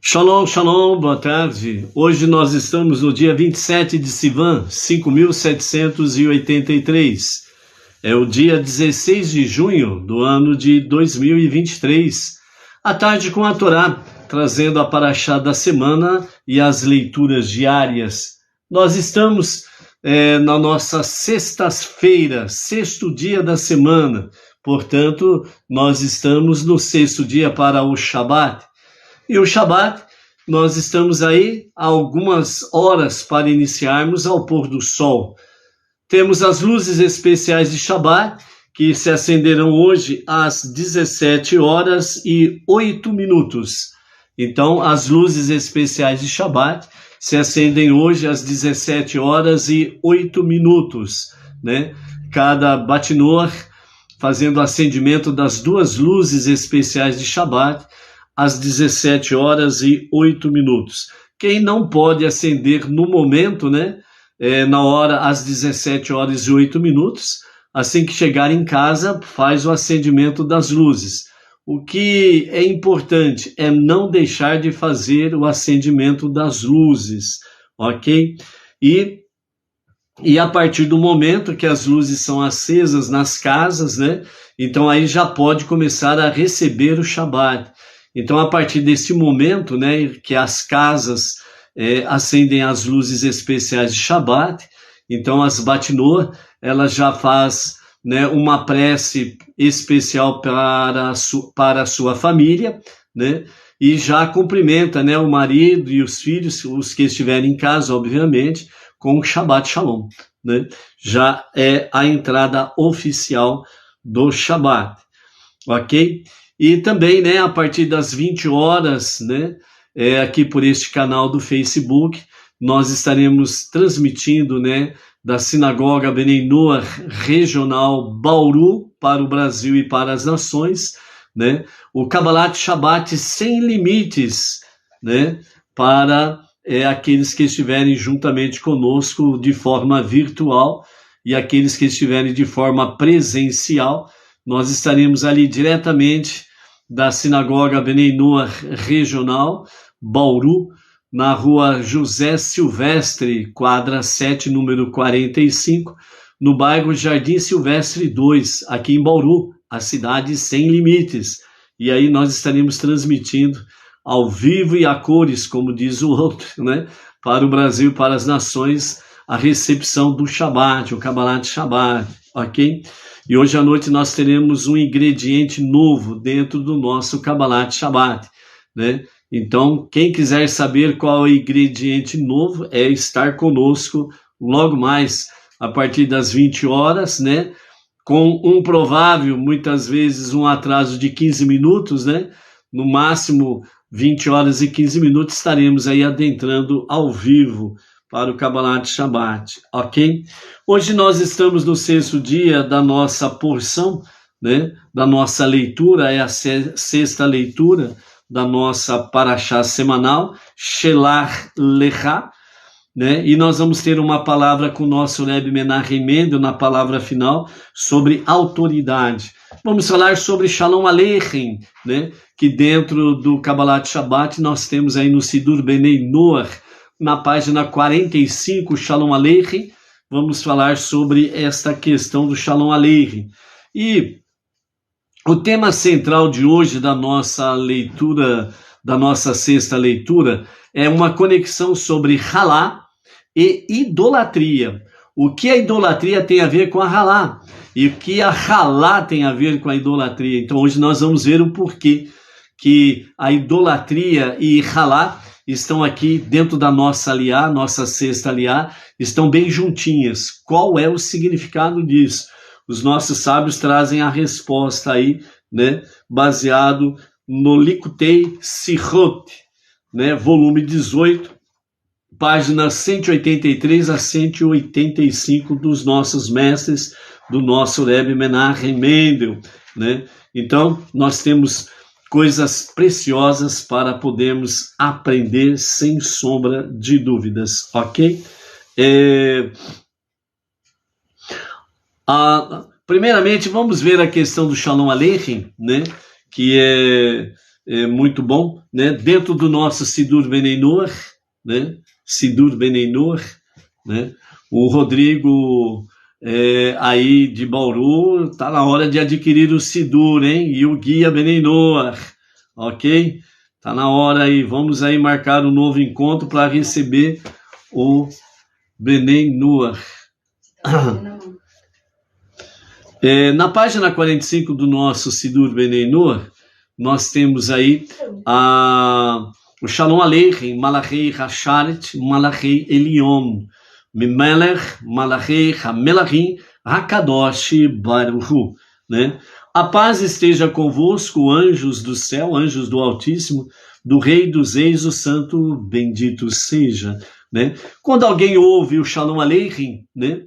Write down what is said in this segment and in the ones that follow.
Shalom, shalom, boa tarde. Hoje nós estamos no dia 27 de Sivan, 5.783. É o dia 16 de junho do ano de 2023. À tarde com a Torá, trazendo a paraxá da semana e as leituras diárias. Nós estamos na nossa sexta-feira, sexto dia da semana. Portanto, nós estamos no sexto dia para o Shabat. E o Shabat, nós estamos aí há algumas horas para iniciarmos ao pôr do sol. Temos as luzes especiais de Shabat, que se acenderão hoje às 17 horas e 8 minutos. Então, as luzes especiais de Shabat se acendem hoje às 17 horas e 8 minutos, né? Cada batinor fazendo o acendimento das duas luzes especiais de Shabat, às 17 horas e 8 minutos. Quem não pode acender no momento, né? Na hora, às 17 horas e 8 minutos, assim que chegar em casa, faz o acendimento das luzes. O que é importante é não deixar de fazer o acendimento das luzes, ok? E a partir do momento que as luzes são acesas nas casas, né? Então aí já pode começar a receber o Shabat. Então, a partir desse momento, né, que as casas acendem as luzes especiais de Shabat, então as Batinor, ela já faz, né, uma prece especial para a sua família, né, e já cumprimenta, né, o marido e os filhos, os que estiverem em casa, obviamente, com o Shabbat Shalom, né, já é a entrada oficial do Shabat, ok? E também, né, a partir das 20 horas, né, aqui por este canal do Facebook, nós estaremos transmitindo, né, da Sinagoga Bnei Noach Regional Bauru para o Brasil e para as nações, né, o Kabbalat Shabbat sem limites, né, para aqueles que estiverem juntamente conosco de forma virtual e aqueles que estiverem de forma presencial. Nós estaremos ali diretamente da Sinagoga Bnei Noach Regional, Bauru, na rua José Silvestre, quadra 7, número 45, no bairro Jardim Silvestre 2, aqui em Bauru, a cidade sem limites. E aí nós estaremos transmitindo ao vivo e a cores, como diz o outro, né, para o Brasil, para as nações, a recepção do Shabat, o Kabbalat Shabbat, ok? E hoje à noite nós teremos um ingrediente novo dentro do nosso Kabbalat Shabbat, né? Então, quem quiser saber qual é o ingrediente novo, é estar conosco logo mais a partir das 20 horas, né? Com um provável, muitas vezes, um atraso de 15 minutos, né? No máximo 20 horas e 15 minutos estaremos aí adentrando ao vivo para o Kabbalat Shabbat, ok? Hoje nós estamos no sexto dia da nossa porção, né? Da nossa leitura, é a sexta leitura da nossa paraxá semanal, Shelach Lecha, né? E nós vamos ter uma palavra com o nosso Rebbe Menachem Mendel na palavra final sobre autoridade. Vamos falar sobre Shalom Aleichem, né? Que dentro do Kabbalat Shabbat nós temos aí no Sidur Bnei Noach, na página 45, Shalom Aleichem, vamos falar sobre esta questão do Shalom Aleichem. E o tema central de hoje da nossa leitura, da nossa sexta leitura, é uma conexão sobre Halá e idolatria. O que a idolatria tem a ver com a Halá? E o que a Halá tem a ver com a idolatria? Então hoje nós vamos ver o porquê que a idolatria e Halá estão aqui dentro da nossa aliá, nossa sexta aliá, estão bem juntinhas. Qual é o significado disso? Os nossos sábios trazem a resposta aí, né, baseado no Likutei Sichot, né, volume 18, páginas 183 a 185 dos nossos mestres, do nosso Rebbe Menachem Mendel, né? Então, nós temos coisas preciosas para podermos aprender sem sombra de dúvidas, ok? Primeiramente, vamos ver a questão do Shalom Aleichem, né? Que muito bom, né? Dentro do nosso Sidur Benei Noach, né? Sidur Benei Noach, né? O Rodrigo aí de Bauru, tá na hora de adquirir o Sidur, hein? E o Guia Benei Noach, ok? Tá na hora aí, vamos aí marcar um novo encontro para receber o Benei Noach. Na página 45 do nosso Sidur Benei Noach, nós temos aí o Shalom Aleichem, Malachei Hasharet, Malachei Elion, Mimelech, Malachei Hamelachim, Hakadosh Baruch Hu, né? A paz esteja convosco, anjos do céu, anjos do Altíssimo, do Rei dos Reis, o Santo bendito seja, né? Quando alguém ouve o Shalom Aleichem, né?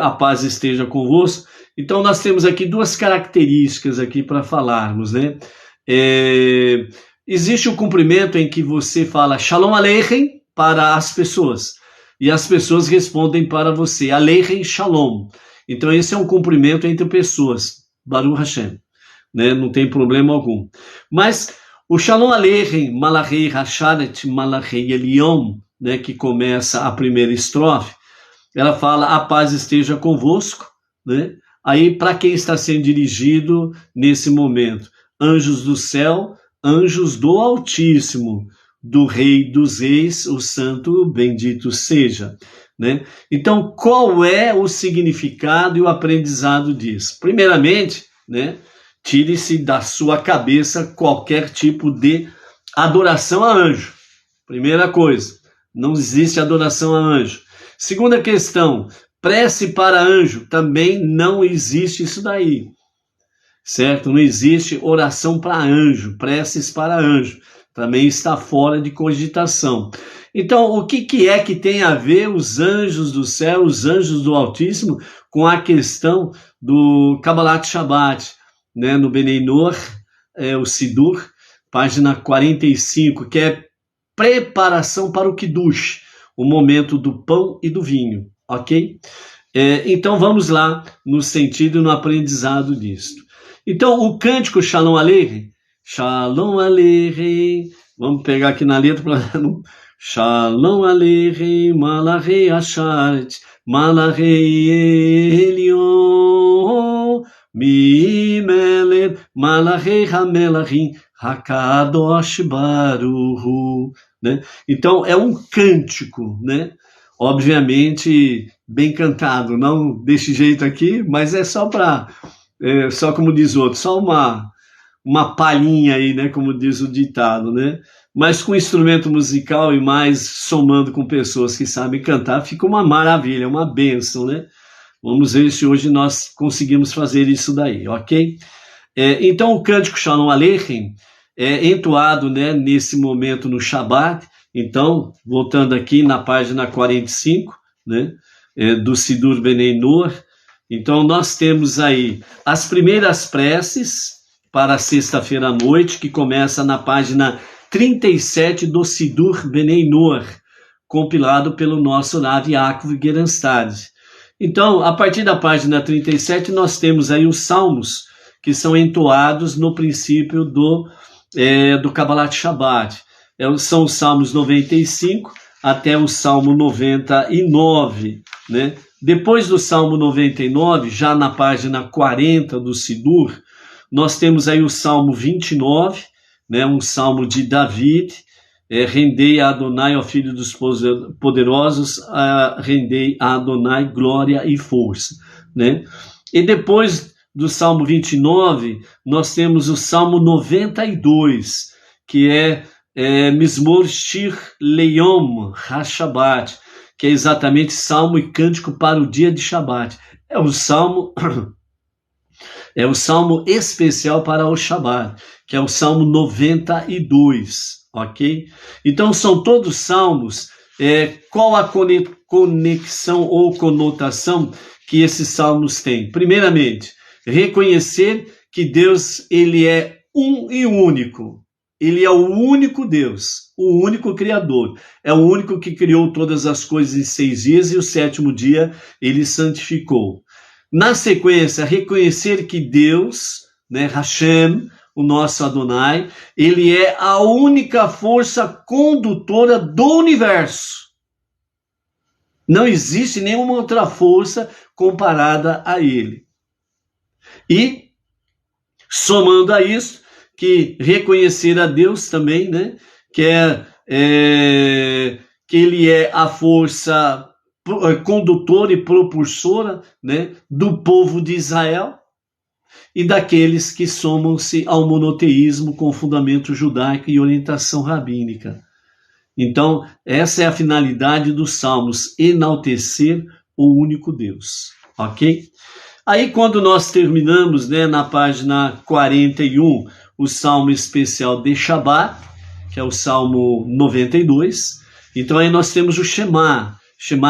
A paz esteja convosco. Então nós temos aqui duas características aqui para falarmos, né? Existe o cumprimento em que você fala Shalom Aleichem para as pessoas e as pessoas respondem para você Aleichem Shalom. Então esse é um cumprimento entre pessoas, Baruch Hashem, né? Não tem problema algum. Mas o Shalom Aleichem, Malachei Hasharet, Malachei Elion, né? Que começa a primeira estrofe, ela fala a paz esteja convosco, né? Aí para quem está sendo dirigido nesse momento? Anjos do céu, anjos do Altíssimo, do Rei dos Reis, o Santo bendito seja, né? Então, qual é o significado e o aprendizado disso? Primeiramente, né, tire-se da sua cabeça qualquer tipo de adoração a anjo. Primeira coisa, não existe adoração a anjo. Segunda questão, prece para anjo, também não existe isso daí, certo? Não existe oração para anjo, preces para anjo, também está fora de cogitação. Então, o que é que tem a ver os anjos do céu, os anjos do Altíssimo, com a questão do Kabbalat Shabbat, né? No Benei Noach, o Sidur, página 45, que é preparação para o Kiddush, o momento do pão e do vinho, ok? Então vamos lá no sentido e no aprendizado disto. Então o cântico Shalom Aleichem, Shalom Aleichem, vamos pegar aqui na letra para Shalom Aleichem, Malachei Hasharet, Malachei Elion, Mimeler, Malachei Hamelachim, Hakadosh Baruch Hu, né? Então é um cântico, né? Obviamente bem cantado, não desse jeito aqui, mas é só para, só como diz o outro, só uma palhinha aí, né? Como diz o ditado, né? Mas com instrumento musical e mais somando com pessoas que sabem cantar, fica uma maravilha, uma bênção, né? Vamos ver se hoje nós conseguimos fazer isso daí, ok? Então o cântico Shalom Aleichem é entoado, né, nesse momento no Shabat. Então, voltando aqui na página 45, né, do Sidur Benei Noach, então nós temos aí as primeiras preces para sexta-feira à noite, que começa na página 37 do Sidur Benei Noach, compilado pelo nosso Rav Yaakov Gerenstad. Então, a partir da página 37, nós temos aí os salmos que são entoados no princípio do Kabbalat Shabbat. São os salmos 95 até o salmo 99, né? Depois do salmo 99, já na página 40 do Sidur, nós temos aí o salmo 29, né? Um salmo de David, rendei a Adonai, ao Filho dos Poderosos, rendei a Adonai glória e força, né? E depois do Salmo 29, nós temos o Salmo 92, que é Mizmor Shir Leyom HaShabbat, que é exatamente salmo e cântico para o dia de Shabat. É o salmo especial para o Shabat, que é o Salmo 92, ok? Então são todos salmos. Qual a conexão ou conotação que esses salmos têm? Primeiramente, reconhecer que Deus, ele é um e único. Ele é o único Deus, o único Criador. É o único que criou todas as coisas em 6 dias e o 7º dia ele santificou. Na sequência, reconhecer que Deus, né, Hashem, o nosso Adonai, ele é a única força condutora do universo. Não existe nenhuma outra força comparada a ele. E, somando a isso, que reconhecer a Deus também, né? Que ele é a força condutora e propulsora, né, do povo de Israel e daqueles que somam-se ao monoteísmo com fundamento judaico e orientação rabínica. Então, essa é a finalidade dos salmos, enaltecer o único Deus, ok? Aí, quando nós terminamos, né, na página 41, o salmo especial de Shabat, que é o salmo 92, então aí nós temos o Shema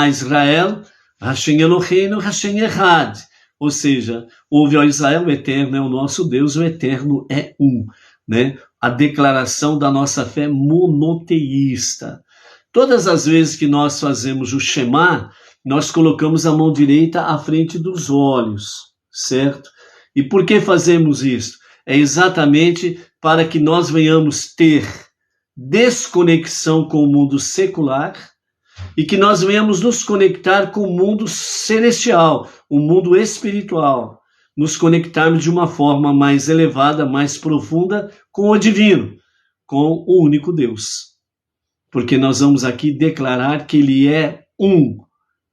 Israel, Hashem Eloheinu, Hashem Echad, ou seja, ouve, ó Israel, o Eterno é o nosso Deus, o Eterno é um, né? A declaração da nossa fé monoteísta. Todas as vezes que nós fazemos o Shema, nós colocamos a mão direita à frente dos olhos, certo? E por que fazemos isso? É exatamente para que nós venhamos ter desconexão com o mundo secular e que nós venhamos nos conectar com o mundo celestial, o mundo espiritual, nos conectarmos de uma forma mais elevada, mais profunda com o divino, com o único Deus. Porque nós vamos aqui declarar que ele é um,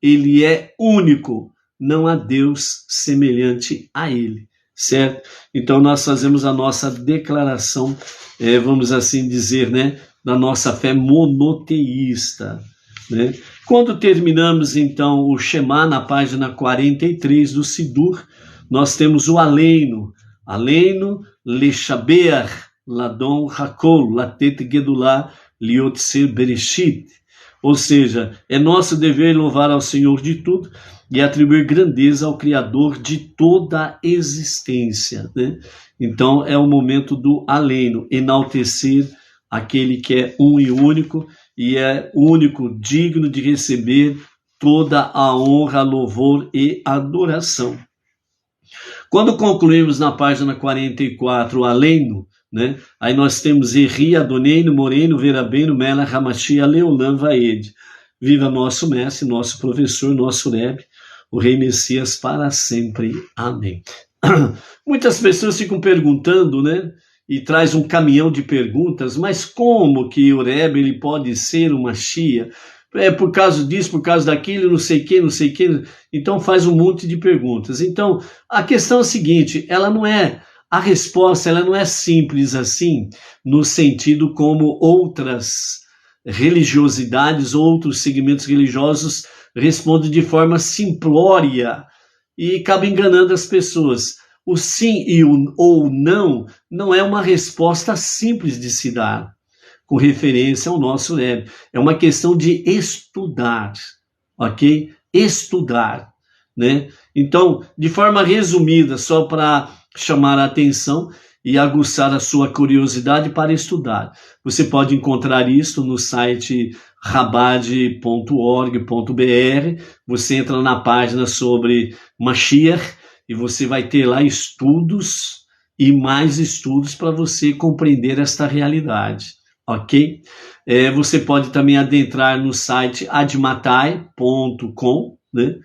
ele é único, não há Deus semelhante a ele, certo? Então nós fazemos a nossa declaração, vamos assim dizer, né, da nossa fé monoteísta, né? Quando terminamos então o Shema na página 43 do Sidur, nós temos o Aleinu, Leshabeach, Ladon Hakol, Latet Gedulá, Liotser Bereshit. Ou seja, é nosso dever louvar ao Senhor de tudo e atribuir grandeza ao Criador de toda a existência, né? Então é o momento do Aleinu, enaltecer aquele que é um e único, e é único, digno de receber toda a honra, louvor e adoração. Quando concluímos na página 44 o Aleinu, né, aí nós temos Eri, Adoneino, Moreino, Verabeno, Mela, Ramachia, Leolam, Vaed. Viva nosso mestre, nosso professor, nosso Rebbe, o Rei Messias para sempre. Amém. Muitas pessoas ficam perguntando, né? E traz um caminhão de perguntas, mas como que o Rebbe ele pode ser uma Mashiach? É por causa disso, por causa daquilo, não sei o que, não sei o que. Então faz um monte de perguntas. Então a questão é a seguinte, a resposta ela não é simples assim, no sentido como outras religiosidades, outros segmentos religiosos respondem de forma simplória e acaba enganando as pessoas. O sim e o ou não é uma resposta simples de se dar, com referência ao nosso Rebbe. É uma questão de estudar, ok? Estudar, né? Então, de forma resumida, só para chamar a atenção e aguçar a sua curiosidade para estudar. Você pode encontrar isso no site rabad.org.br, você entra na página sobre Mashiach, e você vai ter lá estudos e mais estudos para você compreender esta realidade, ok? Você pode também adentrar no site admatai.com, né?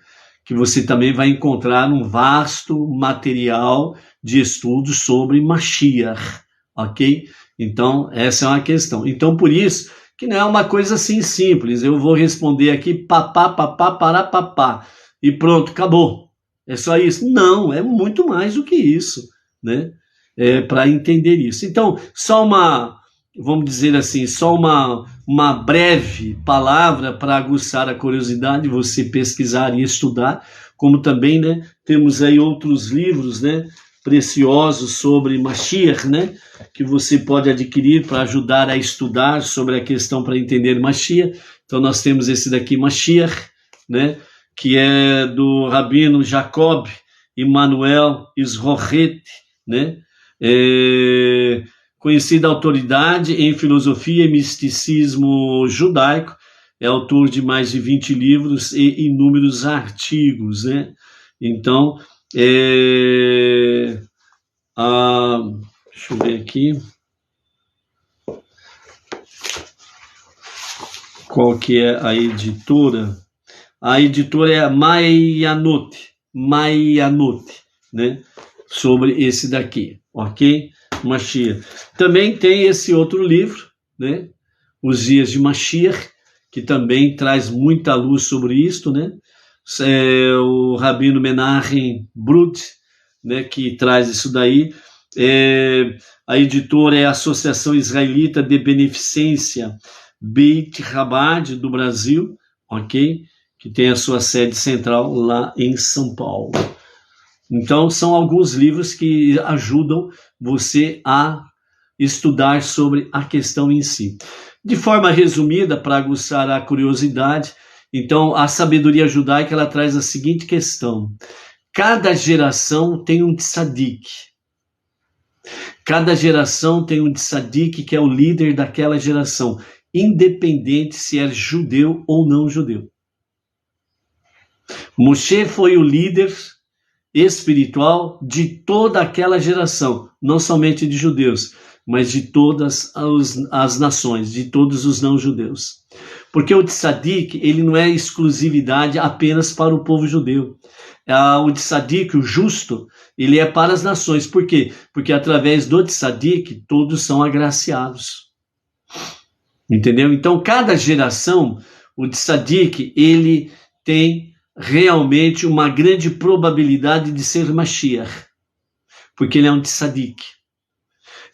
Que você também vai encontrar um vasto material de estudos sobre Mashiach, ok? Então, essa é uma questão. Então, por isso que não é uma coisa assim simples. Eu vou responder aqui papá, papá, pará, papá, e pronto, acabou. É só isso? Não, é muito mais do que isso, né? Para entender isso. Então, só vamos dizer assim, só uma breve palavra para aguçar a curiosidade, você pesquisar e estudar, como também, né, temos aí outros livros, né, preciosos sobre Mashiach, né, que você pode adquirir para ajudar a estudar sobre a questão para entender Mashiach. Então, nós temos esse daqui, Mashiach, né, que é do Rabino Jacob Emanuel Isrohet, né? Conhecida autoridade em filosofia e misticismo judaico, é autor de mais de 20 livros e inúmeros artigos, né? Então, Deixa eu ver aqui. Qual que é a editora? A editora é a Maianote, né? Sobre esse daqui, ok? Mashiach. Também tem esse outro livro, né? Os Dias de Mashiach, que também traz muita luz sobre isto, né? O Rabino Menachem Brud, né? Que traz isso daí. A editora é a Associação Israelita de Beneficência Beit Chabad do Brasil, ok? Que tem a sua sede central lá em São Paulo. Então, são alguns livros que ajudam você a estudar sobre a questão em si. De forma resumida, para aguçar a curiosidade, então, a sabedoria judaica ela traz a seguinte questão. Cada geração tem um tzadik. Cada geração tem um tzadik que é o líder daquela geração, independente se é judeu ou não judeu. Moshe foi o líder espiritual de toda aquela geração, não somente de judeus, mas de todas as nações, de todos os não-judeus. Porque o tzadik, ele não é exclusividade apenas para o povo judeu. O tzadik, o justo, ele é para as nações. Por quê? Porque através do tzadik, todos são agraciados. Entendeu? Então, cada geração, o tzadik, ele tem realmente uma grande probabilidade de ser Mashiach, porque ele é um tzadik.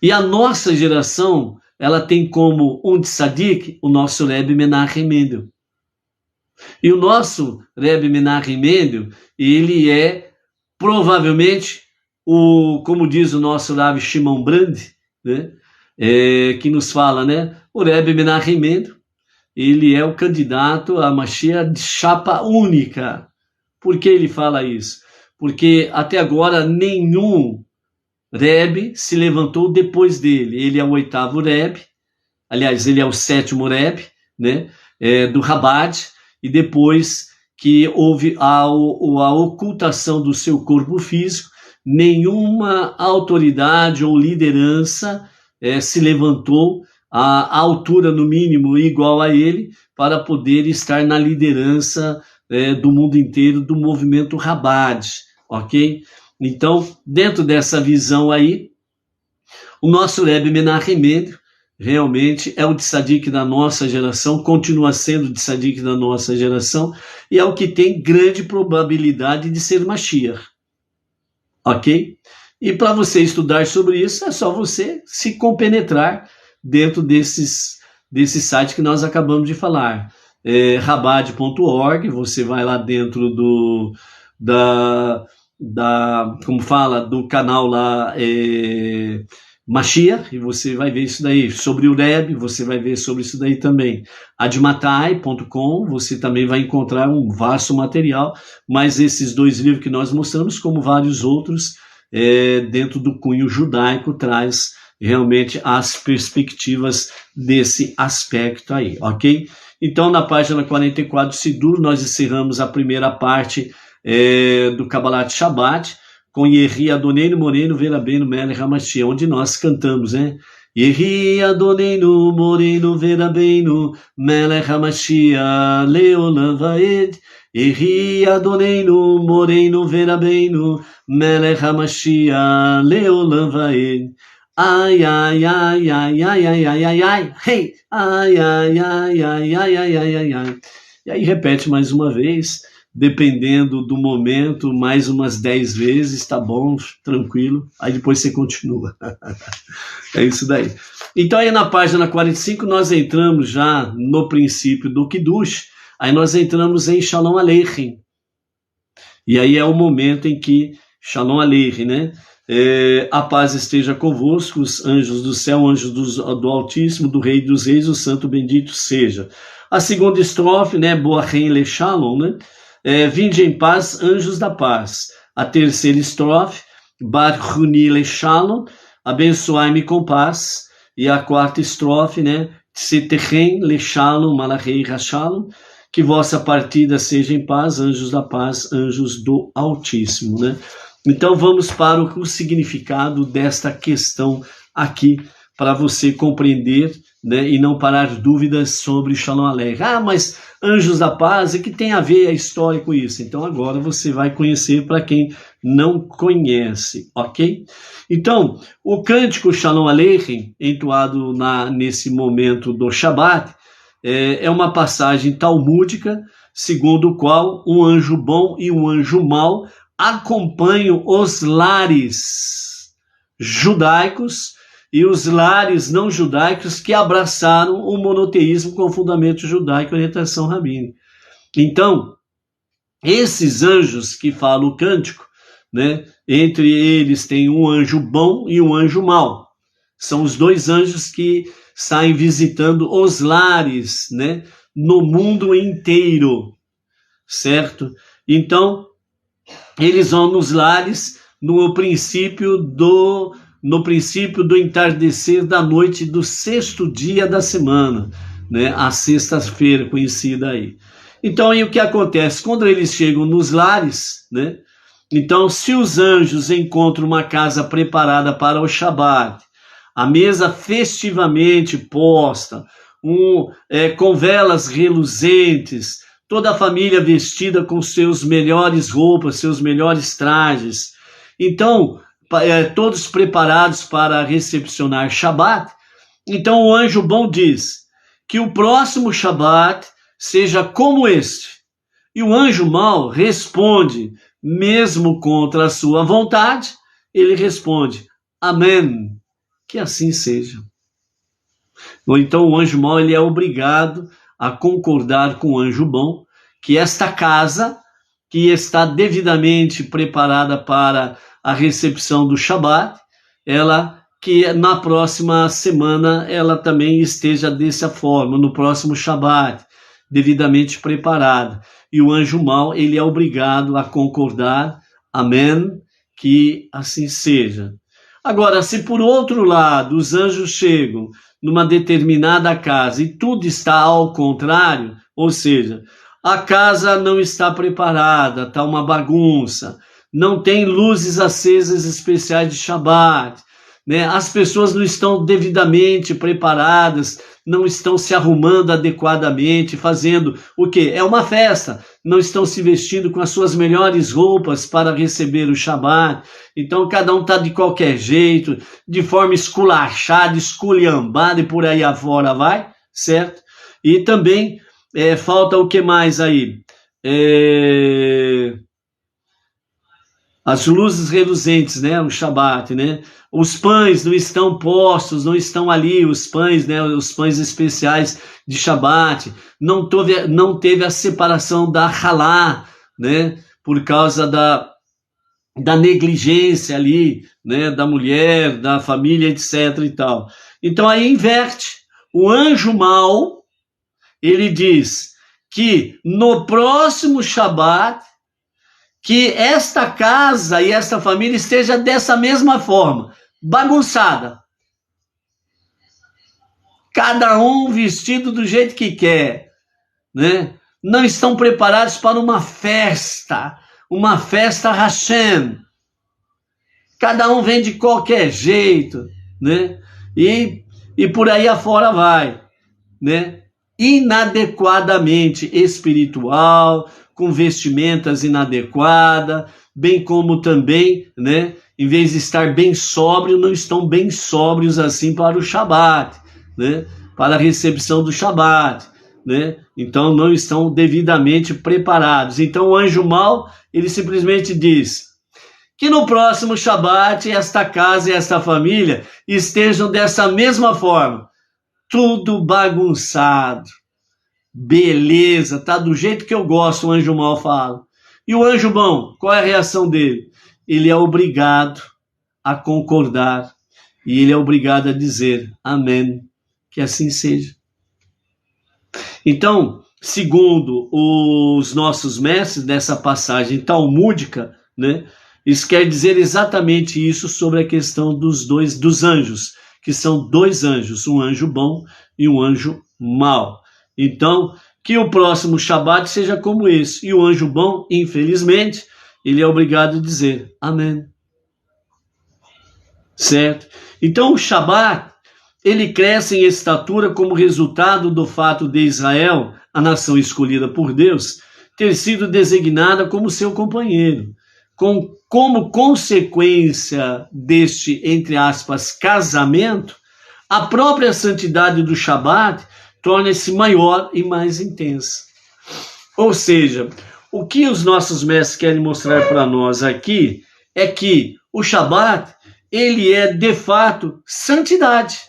E a nossa geração, ela tem como um tzadik o nosso Rebbe Menachem Mendel. E o nosso Rebbe Menachem Mendel, ele é provavelmente como diz o nosso Rav Shimon Brand, né, que nos fala, né, o Rebbe Menachem Mendel, ele é o candidato a Mashiach de chapa única. Por que ele fala isso? Porque até agora nenhum Rebbe se levantou depois dele. Ele é o 8º Rebbe, aliás, ele é o 7º Rebbe, né, do Chabad, e depois que houve a ocultação do seu corpo físico, nenhuma autoridade ou liderança se levantou à altura, no mínimo, igual a ele, para poder estar na liderança do mundo inteiro do movimento Chabad, ok? Então, dentro dessa visão aí, o nosso Rebbe Menachem Mendel realmente é o tzadik da nossa geração, continua sendo o tzadik da nossa geração, e é o que tem grande probabilidade de ser Mashiach, ok? E para você estudar sobre isso, é só você se compenetrar dentro desse site que nós acabamos de falar. Chabad.org, você vai lá dentro do canal lá, Mashiach, e você vai ver isso daí. Sobre o Rebbe, você vai ver sobre isso daí também. Admatai.com, você também vai encontrar um vasto material, mas esses 2 livros que nós mostramos, como vários outros, dentro do cunho judaico, traz realmente as perspectivas desse aspecto aí, ok? Então, na página 44 do Sidur, nós encerramos a primeira parte do Kabbalat Shabbat, com Yehi Adoneinu Moreno Verabeinu Melech HaMashiach, onde nós cantamos, né? Yehi Adoneinu Moreno Verabeinu Melech HaMashiach Leolam Vaed. Yehi Adoneinu Moreno Verabeinu Melech HaMashiach Leolam Vaed. Ai, ai, ai, ai, ai, ai, ai, ai, ai, hey, ai, ai, ai, ai, ai, ai, ai, ai, ai. E aí repete mais uma vez, dependendo do momento, mais umas 10 vezes, tá bom, tranquilo, aí depois você continua. É isso daí. Então aí na página 45 nós entramos já no princípio do Kiddush, aí nós entramos em Shalom Aleichem. E aí é o momento em que, Shalom Aleichem, né? A paz esteja convosco, os anjos do céu, anjos do Altíssimo, do Rei dos Reis, o Santo Bendito seja. A segunda estrofe, né, Boachem le Shalom, né, vinde em paz, anjos da paz. A terceira estrofe, Barchuni le Shalom, abençoai-me com paz. E a quarta estrofe, né, Tsetechem le Shalom, Malachei ha-Shalom, que vossa partida seja em paz, anjos da paz, anjos do Altíssimo, né. Então vamos para o significado desta questão aqui para você compreender, né, e não parar dúvidas sobre Shalom Aleichem. Ah, mas anjos da paz, o que tem a ver a história com isso? Então agora você vai conhecer para quem não conhece, ok? Então, o cântico Shalom Aleichem, entoado nesse momento do Shabat, é uma passagem talmúdica, segundo o qual um anjo bom e um anjo mau acompanham os lares judaicos e os lares não judaicos que abraçaram o monoteísmo com fundamento judaico e orientação rabínica. Então, esses anjos que falam o cântico, né, entre eles tem um anjo bom e um anjo mau. São os dois anjos que saem visitando os lares, né, no mundo inteiro, certo? Então, eles vão nos lares no princípio do entardecer da noite do sexto dia da semana, né? A sexta-feira conhecida aí. Então, aí o que acontece? Quando eles chegam nos lares, né? Então, se os anjos encontram uma casa preparada para o Shabat, a mesa festivamente posta, com velas reluzentes, toda a família vestida com seus melhores roupas, seus melhores trajes, então, todos preparados para recepcionar Shabat, então o anjo bom diz que o próximo Shabat seja como este. E o anjo mau responde, mesmo contra a sua vontade, ele responde, amém, que assim seja. Ou então o anjo mau ele é obrigado a concordar com o anjo bom que esta casa, que está devidamente preparada para a recepção do Shabat, que na próxima semana ela também esteja dessa forma, no próximo Shabat, devidamente preparada. E o anjo mau, ele é obrigado a concordar, amém, que assim seja. Agora, se por outro lado os anjos chegam numa determinada casa e tudo está ao contrário, ou seja, a casa não está preparada, está uma bagunça, não tem luzes acesas especiais de Shabat, né? As pessoas não estão devidamente preparadas, não estão se arrumando adequadamente, fazendo o quê? É uma festa, não estão se vestindo com as suas melhores roupas para receber o Shabat, então cada um está de qualquer jeito, de forma esculachada, esculhambada e por aí afora vai, certo? E também falta o que mais aí? As luzes reluzentes, né? O Shabat, né? Os pães não estão postos, não estão ali, os pães, né? Os pães especiais de Shabat. Não teve a separação da halá, né? Por causa da negligência ali, né? Da mulher, da família, etc. e tal. Então aí inverte. O anjo mau, ele diz que no próximo Shabat, que esta casa e esta família esteja dessa mesma forma, bagunçada. Cada um vestido do jeito que quer, né? Não estão preparados para uma festa Hashem. Cada um vem de qualquer jeito, né? E por aí afora vai, né? Inadequadamente espiritual, com vestimentas inadequadas, bem como também, né, em vez de estar bem sóbrio, não estão bem sóbrios assim para o Shabat, né, para a recepção do Shabat, né, então não estão devidamente preparados. Então o anjo mau, ele simplesmente diz que no próximo Shabat esta casa e esta família estejam dessa mesma forma, tudo bagunçado. Beleza, tá do jeito que eu gosto, o anjo mau fala. E o anjo bom, qual é a reação dele? Ele é obrigado a concordar e ele é obrigado a dizer amém, que assim seja. Então, segundo os nossos mestres dessa passagem talmúdica, né, isso quer dizer exatamente isso sobre a questão dos anjos, que são dois anjos, um anjo bom e um anjo mau. Então, que o próximo Shabat seja como esse. E o anjo bom, infelizmente, ele é obrigado a dizer amém. certo? Então o Shabat, ele cresce em estatura como resultado do fato de Israel, a nação escolhida por Deus, ter sido designada como seu companheiro. Como consequência deste, entre aspas, casamento, a própria santidade do Shabat torna-se maior e mais intensa. Ou seja, o que os nossos mestres querem mostrar para nós aqui é que o Shabat, ele é de fato santidade.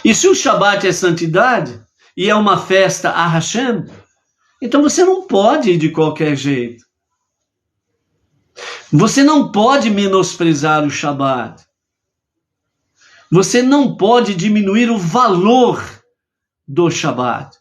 E se o Shabat é santidade e é uma festa a Hashem, então você não pode ir de qualquer jeito. Você não pode menosprezar o Shabat. Você não pode diminuir o valor do Shabat.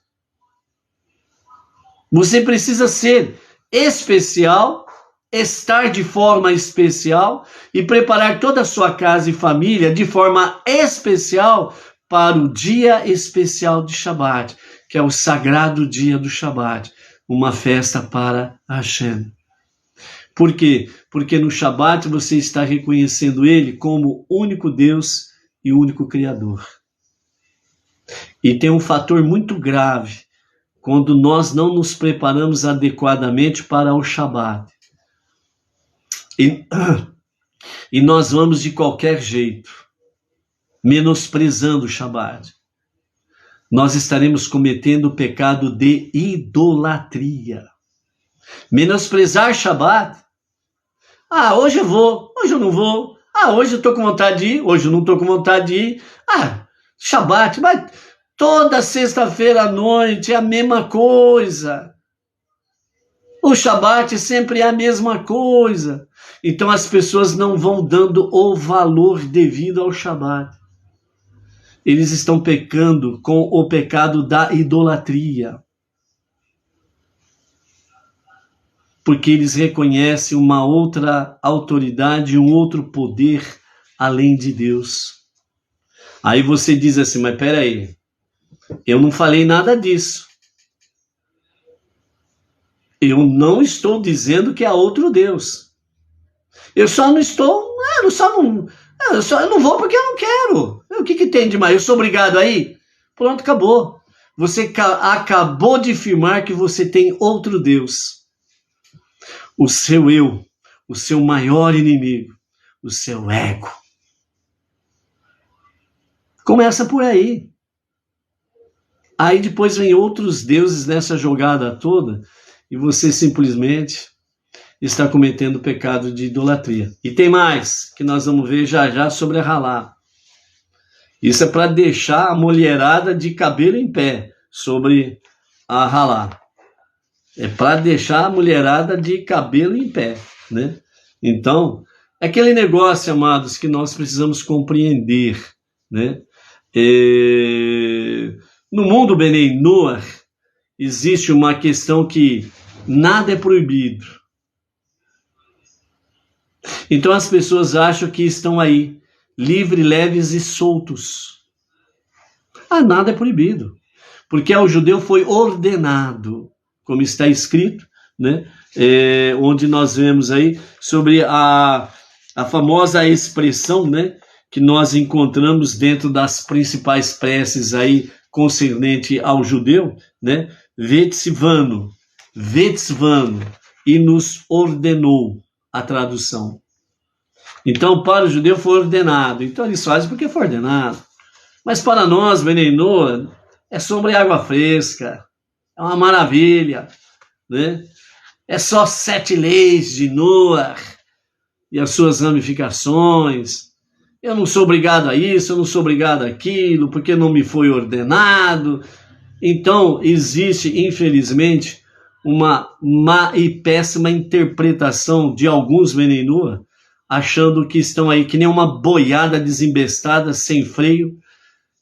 Você precisa ser especial, estar de forma especial e preparar toda a sua casa e família de forma especial para o dia especial de Shabat, que é o sagrado dia do Shabat, uma festa para Hashem. Por quê? Porque no Shabat você está reconhecendo Ele como único Deus e único Criador. E tem um fator muito grave quando nós não nos preparamos adequadamente para o Shabat. E nós vamos de qualquer jeito, menosprezando o Shabat. Nós estaremos cometendo o pecado de idolatria. Menosprezar Shabat. Ah, hoje eu vou, hoje eu não vou. Ah, hoje eu estou com vontade de ir, hoje eu não estou com vontade de ir. Ah, Shabat, mas toda sexta-feira à noite é a mesma coisa. O Shabat sempre é a mesma coisa. Então as pessoas não vão dando o valor devido ao Shabat. Eles estão pecando com o pecado da idolatria. Porque eles reconhecem uma outra autoridade, um outro poder além de Deus. Aí você diz assim, mas peraí, eu não falei nada disso. Eu não estou dizendo que há outro Deus. Eu só não estou, eu não vou porque eu não quero. O que tem de mais? Eu sou obrigado a ir? Pronto, acabou. Você acabou de afirmar que você tem outro Deus. O seu eu, o seu maior inimigo, o seu ego. Começa por aí. Aí depois vem outros deuses nessa jogada toda e você simplesmente está cometendo o pecado de idolatria. E tem mais, que nós vamos ver já já sobre a Halá. Isso é para deixar a mulherada de cabelo em pé sobre a Halá. É para deixar a mulherada de cabelo em pé, né? Então, é aquele negócio, amados, que nós precisamos compreender, né? No mundo Benei Noach, existe uma questão que nada é proibido. Então as pessoas acham que estão aí, livres, leves e soltos. Ah, nada é proibido. Porque ao judeu foi ordenado, como está escrito, né? Onde nós vemos aí sobre a famosa expressão, né? Que nós encontramos dentro das principais preces aí concernente ao judeu, né? Vetzvano, e nos ordenou, a tradução. Então, para o judeu foi ordenado. Então, eles fazem porque foi ordenado. Mas para nós, Benei Noach, é sombra e água fresca. É uma maravilha, né? É só 7 leis de Noach e as suas ramificações. Eu não sou obrigado a isso, eu não sou obrigado àquilo, porque não me foi ordenado. Então, existe, infelizmente, uma má e péssima interpretação de alguns Benei Noach, achando que estão aí que nem uma boiada desembestada, sem freio,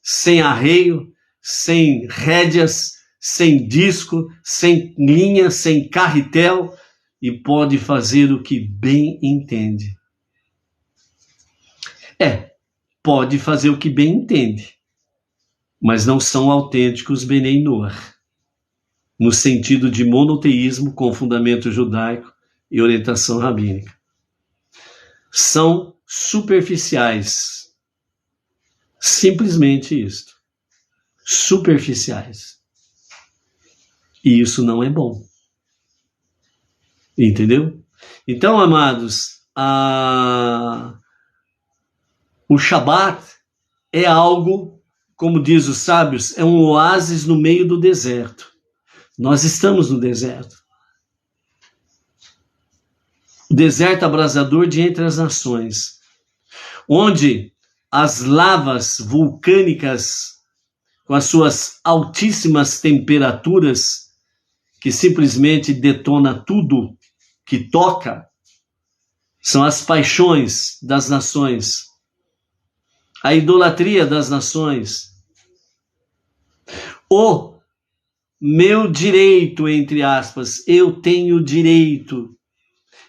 sem arreio, sem rédeas, sem disco, sem linha, sem carretel, e pode fazer o que bem entende. Pode fazer o que bem entende, mas não são autênticos Benei Noach, no sentido de monoteísmo com fundamento judaico e orientação rabínica. são superficiais. Simplesmente isto. Superficiais. E isso não é bom. Entendeu? Então, amados, o Shabat é algo, como diz os sábios, é um oásis no meio do deserto. Nós estamos no deserto. O deserto abrasador de entre as nações, onde as lavas vulcânicas, com as suas altíssimas temperaturas, que simplesmente detona tudo que toca, são as paixões das nações, a idolatria das nações, o meu direito, entre aspas, eu tenho direito,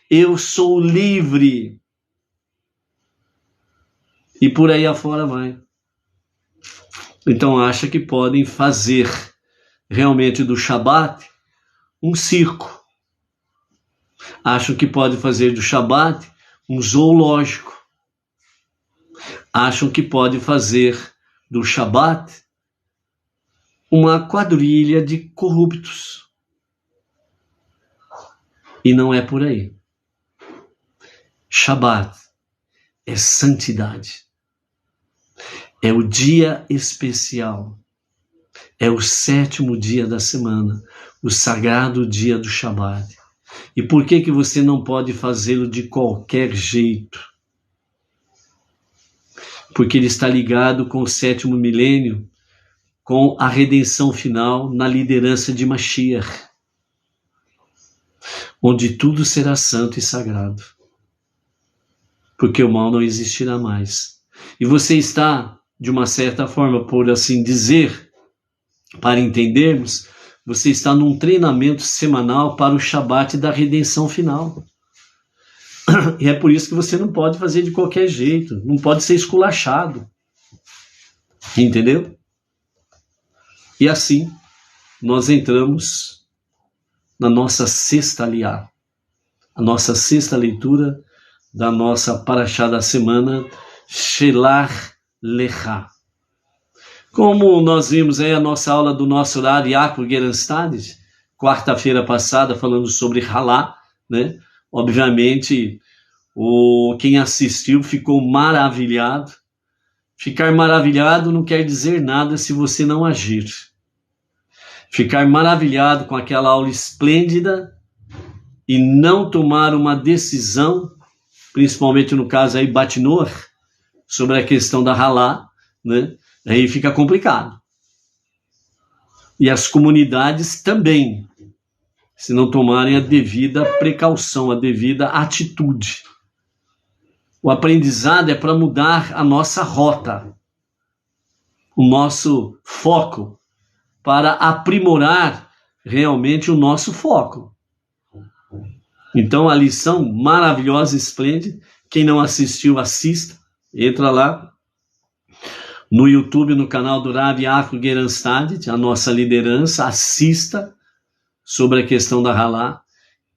eu sou livre, e por aí afora vai. Então acha que podem fazer realmente do Shabat um circo. Acham que pode fazer do Shabat um zoológico. Acham que pode fazer do Shabat uma quadrilha de corruptos. E não é por aí. Shabat é santidade. É o dia especial. É o 7º dia da semana, o sagrado dia do Shabat. E por que você não pode fazê-lo de qualquer jeito? Porque ele está ligado com o 7º milênio, com a redenção final na liderança de Mashiach, onde tudo será santo e sagrado. Porque o mal não existirá mais. E você está, de uma certa forma, por assim dizer, para entendermos, você está num treinamento semanal para o Shabat da redenção final. E é por isso que você não pode fazer de qualquer jeito, não pode ser esculachado. Entendeu? E assim, nós entramos na nossa sexta aliá, a nossa sexta leitura da nossa Parashá da semana, Shelach Lecha. Como nós vimos aí a nossa aula do nosso Rav Yaakov Gerenstad, quarta-feira passada, falando sobre Halá, né? Obviamente, quem assistiu ficou maravilhado. Ficar maravilhado não quer dizer nada se você não agir. Ficar maravilhado com aquela aula esplêndida e não tomar uma decisão, principalmente no caso aí Batnor, sobre a questão da Halá, né? Aí fica complicado. E as comunidades também, se não tomarem a devida precaução, a devida atitude. O aprendizado é para mudar a nossa rota, o nosso foco, para aprimorar realmente o nosso foco. Então a lição maravilhosa, esplêndida, quem não assistiu, assista, entra lá no YouTube, no canal do Rav Yaakov Gerenstad, a nossa liderança, assista sobre a questão da Halá.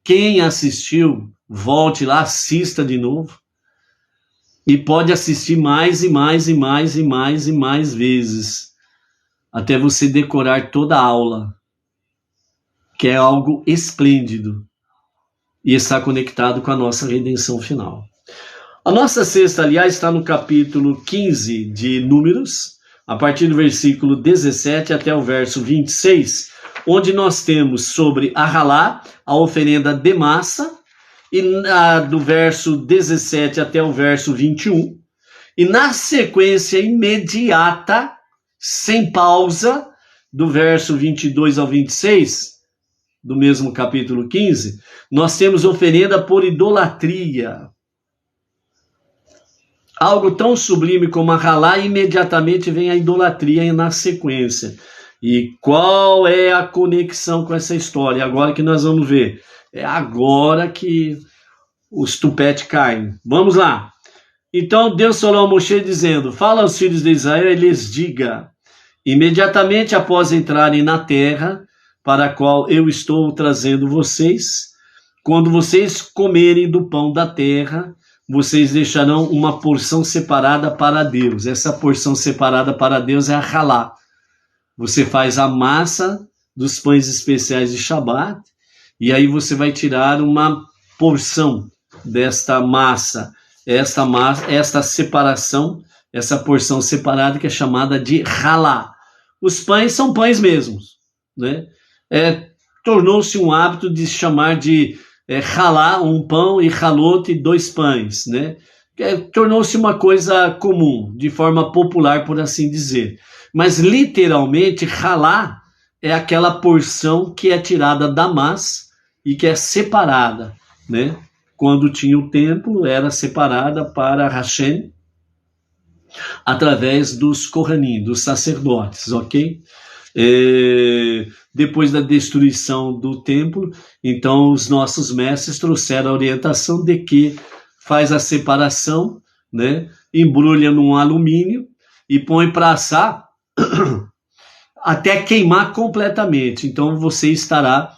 Quem assistiu, volte lá, assista de novo. E pode assistir mais e mais e mais e mais e mais vezes, até você decorar toda a aula, que é algo esplêndido e está conectado com a nossa redenção final. A nossa sexta, aliás, está no capítulo 15 de Números, a partir do versículo 17 até o verso 26, onde nós temos sobre a Halá, a oferenda de massa, e do verso 17 até o verso 21, e na sequência imediata, sem pausa, do verso 22 ao 26, do mesmo capítulo 15, nós temos oferenda por idolatria. Algo tão sublime como a Halá, imediatamente vem a idolatria na sequência. E qual é a conexão com essa história? Agora que nós vamos ver. É agora que os tupetes caem. Vamos lá. Então Deus falou a Moshe dizendo: fala aos filhos de Israel e lhes diga, imediatamente após entrarem na terra, para a qual eu estou trazendo vocês, quando vocês comerem do pão da terra, vocês deixarão uma porção separada para Deus. Essa porção separada para Deus é a halá. Você faz a massa dos pães especiais de Shabat, e aí você vai tirar uma porção desta massa, esta separação, essa porção separada que é chamada de halá. Os pães são pães mesmos, né? Tornou-se um hábito de chamar de halá, um pão, e halot, 2 pães, né? Tornou-se uma coisa comum, de forma popular, por assim dizer. Mas, literalmente, halá é aquela porção que é tirada da massa e que é separada, né? Quando tinha o templo, era separada para Hashem através dos Kohanim, dos sacerdotes, ok? Depois da destruição do templo, então os nossos mestres trouxeram a orientação de que faz a separação, né? Embrulha num alumínio e põe para assar até queimar completamente. Então você estará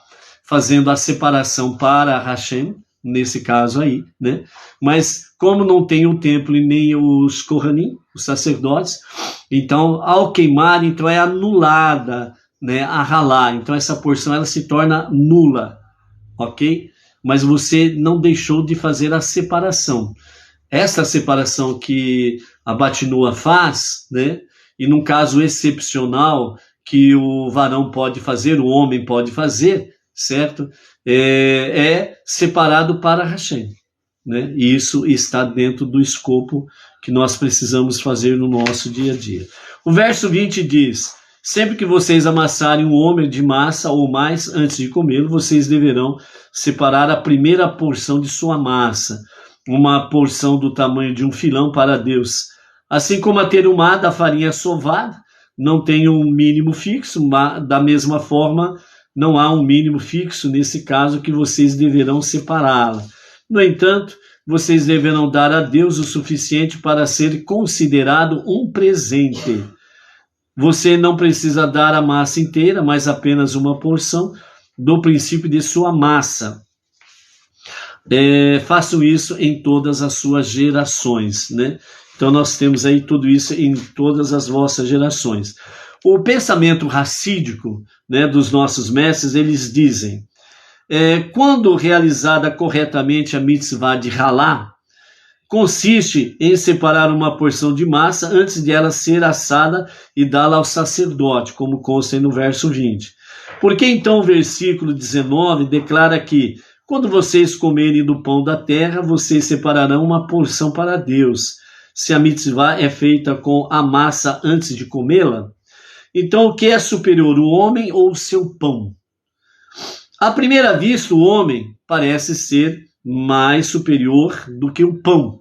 fazendo a separação para Hashem, nesse caso aí, né? Mas como não tem o templo e nem os Kohanim, os sacerdotes, então ao queimar, então é anulada, né, a halá. Então essa porção ela se torna nula, ok? Mas você não deixou de fazer a separação. Essa separação que a Batinua faz, né? E num caso excepcional que o varão pode fazer, o homem pode fazer, certo? É separado para Hashem, né? E isso está dentro do escopo que nós precisamos fazer no nosso dia a dia. O verso 20 diz: sempre que vocês amassarem um homem de massa ou mais antes de comê-lo, vocês deverão separar a primeira porção de sua massa, uma porção do tamanho de um filão para Deus. Assim como a terumá da farinha sovada não tem um mínimo fixo, da mesma forma, não há um mínimo fixo nesse caso que vocês deverão separá-la. No entanto, vocês deverão dar a Deus o suficiente para ser considerado um presente. Você não precisa dar a massa inteira, mas apenas uma porção do princípio de sua massa. Façam isso em todas as suas gerações, né? Então nós temos aí tudo isso em todas as vossas gerações. O pensamento racídico, né, dos nossos mestres, eles dizem, quando realizada corretamente a mitzvah de halá, consiste em separar uma porção de massa antes de ela ser assada e dá-la ao sacerdote, como consta no verso 20. Porque então o versículo 19 declara que, quando vocês comerem do pão da terra, vocês separarão uma porção para Deus, se a mitzvah é feita com a massa antes de comê-la. Então, o que é superior, o homem ou o seu pão? À primeira vista, o homem parece ser mais superior do que o pão,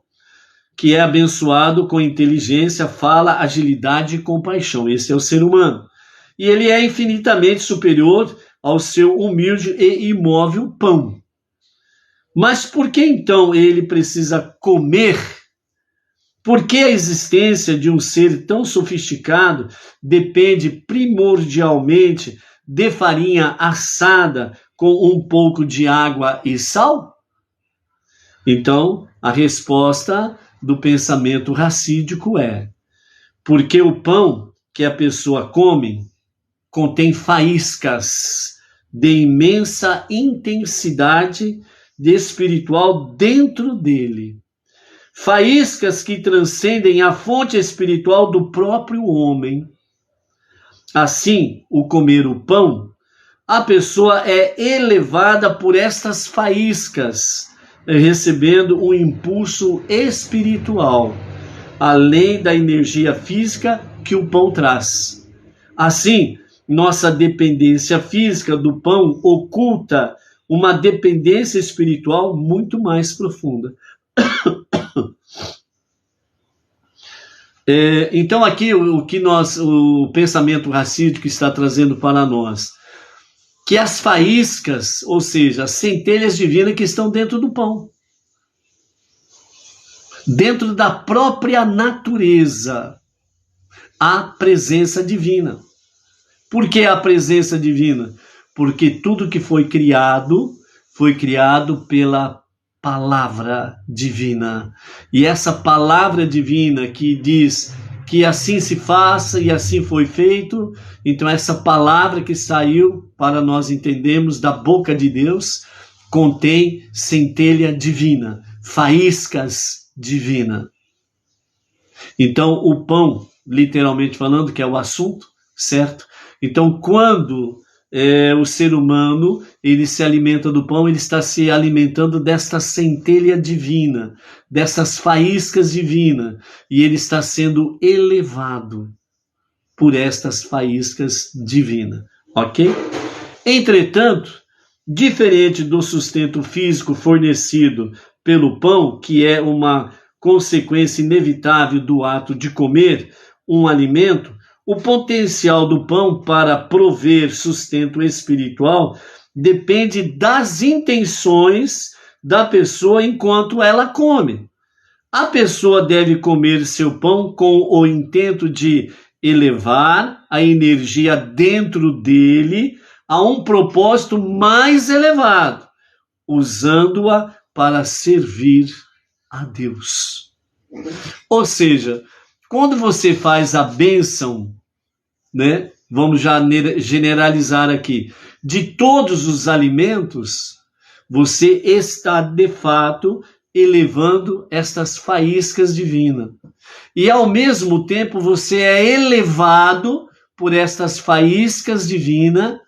que é abençoado com inteligência, fala, agilidade e compaixão. Esse é o ser humano. E ele é infinitamente superior ao seu humilde e imóvel pão. Mas por que então ele precisa comer? Por que a existência de um ser tão sofisticado depende primordialmente de farinha assada com um pouco de água e sal? Então, a resposta do pensamento racídico é: porque o pão que a pessoa come contém faíscas de imensa intensidade espiritual dentro dele. Faíscas que transcendem a fonte espiritual do próprio homem. Assim, o comer o pão, a pessoa é elevada por estas faíscas, recebendo um impulso espiritual, além da energia física que o pão traz. Assim, nossa dependência física do pão oculta uma dependência espiritual muito mais profunda. Então aqui o pensamento racídico está trazendo para nós, que as faíscas, ou seja, as centelhas divinas que estão dentro do pão, dentro da própria natureza, há presença divina. Por que a presença divina? Porque tudo que foi criado pela palavra divina. E essa palavra divina que diz que assim se faça e assim foi feito, então essa palavra que saiu, para nós entendermos, da boca de Deus, contém centelha divina, faíscas divina. Então o pão, literalmente falando, que é o assunto, certo? Então quando o ser humano ele se alimenta do pão, ele está se alimentando desta centelha divina, dessas faíscas divinas, e ele está sendo elevado por estas faíscas divinas, ok? Entretanto, diferente do sustento físico fornecido pelo pão, que é uma consequência inevitável do ato de comer um alimento, o potencial do pão para prover sustento espiritual depende das intenções da pessoa enquanto ela come. A pessoa deve comer seu pão com o intento de elevar a energia dentro dele a um propósito mais elevado, usando-a para servir a Deus. Ou seja, quando você faz a bênção, né? Vamos já generalizar aqui, de todos os alimentos, você está de fato elevando estas faíscas divinas. E ao mesmo tempo você é elevado por estas faíscas divinas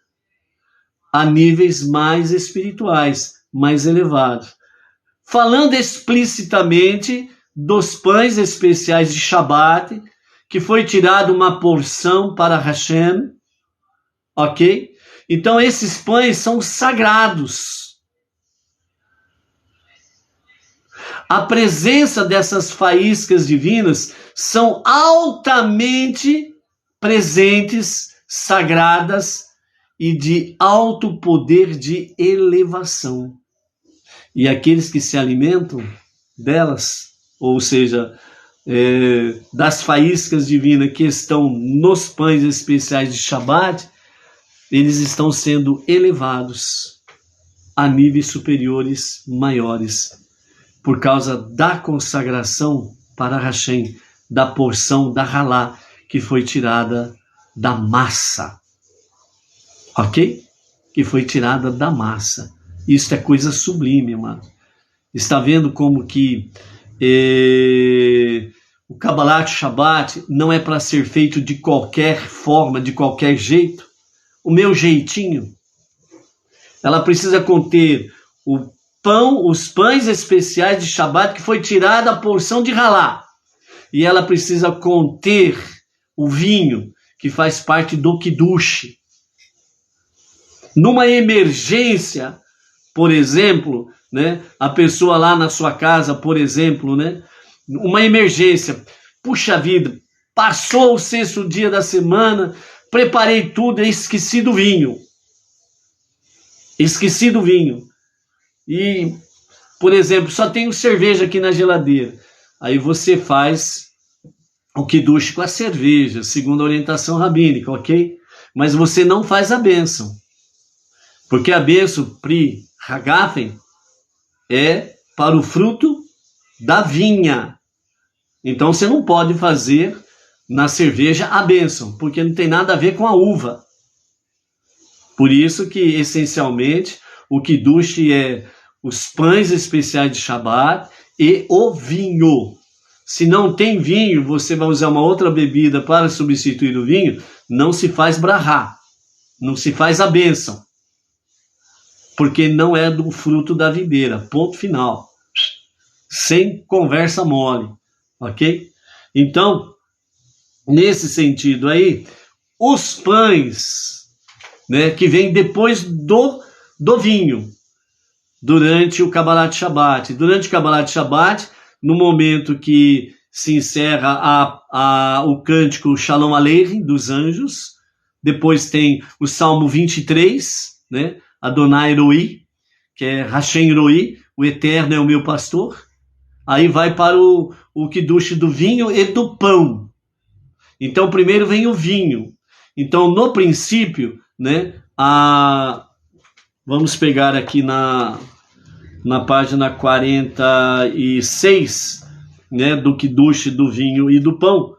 a níveis mais espirituais, mais elevados. Falando explicitamente dos pães especiais de Shabat, que foi tirada uma porção para Hashem, ok? Então esses pães são sagrados. A presença dessas faíscas divinas são altamente presentes, sagradas e de alto poder de elevação. E aqueles que se alimentam delas, ou seja, das faíscas divinas que estão nos pães especiais de Shabat, eles estão sendo elevados a níveis superiores, maiores, por causa da consagração para Hashem, da porção da Halá, que foi tirada da massa. Ok? Que foi tirada da massa. Isso é coisa sublime, mano. Está vendo como que o Kabbalat Shabbat não é para ser feito de qualquer forma, de qualquer jeito? O meu jeitinho. Ela precisa conter o pão, os pães especiais de Shabbat, que foi tirada a porção de Halá. E ela precisa conter o vinho, que faz parte do Kiddush. Numa emergência, por exemplo, né, a pessoa lá na sua casa, por exemplo, né, uma emergência, puxa vida, passou o sexto dia da semana, preparei tudo e esqueci do vinho. Esqueci do vinho. E, por exemplo, só tenho cerveja aqui na geladeira. Aí você faz o Kiddush com a cerveja, segundo a orientação rabínica, ok? Mas você não faz a bênção. Porque a bênção, Pri Hagafen, é para o fruto da vinha. Então você não pode fazer na cerveja a bênção, porque não tem nada a ver com a uva. Por isso que, essencialmente, o Kiddush é os pães especiais de Shabat e o vinho. Se não tem vinho, você vai usar uma outra bebida para substituir o vinho, não se faz brahá, não se faz a bênção. Porque não é do fruto da videira, ponto final. Sem conversa mole, ok? Então, nesse sentido aí, os pães, né, que vêm depois do vinho, durante o Kabbalat Shabbat. Durante o Kabbalat Shabbat, no momento que se encerra o cântico Shalom Aleichem dos anjos, depois tem o Salmo 23, né? Adonai Roi, que é Hashem Roi, o Eterno é o meu pastor. Aí vai para o Kiddush do vinho e do pão. Então primeiro vem o vinho. Então no princípio, né, vamos pegar aqui na página 46, né, do Kiddush, do vinho e do pão.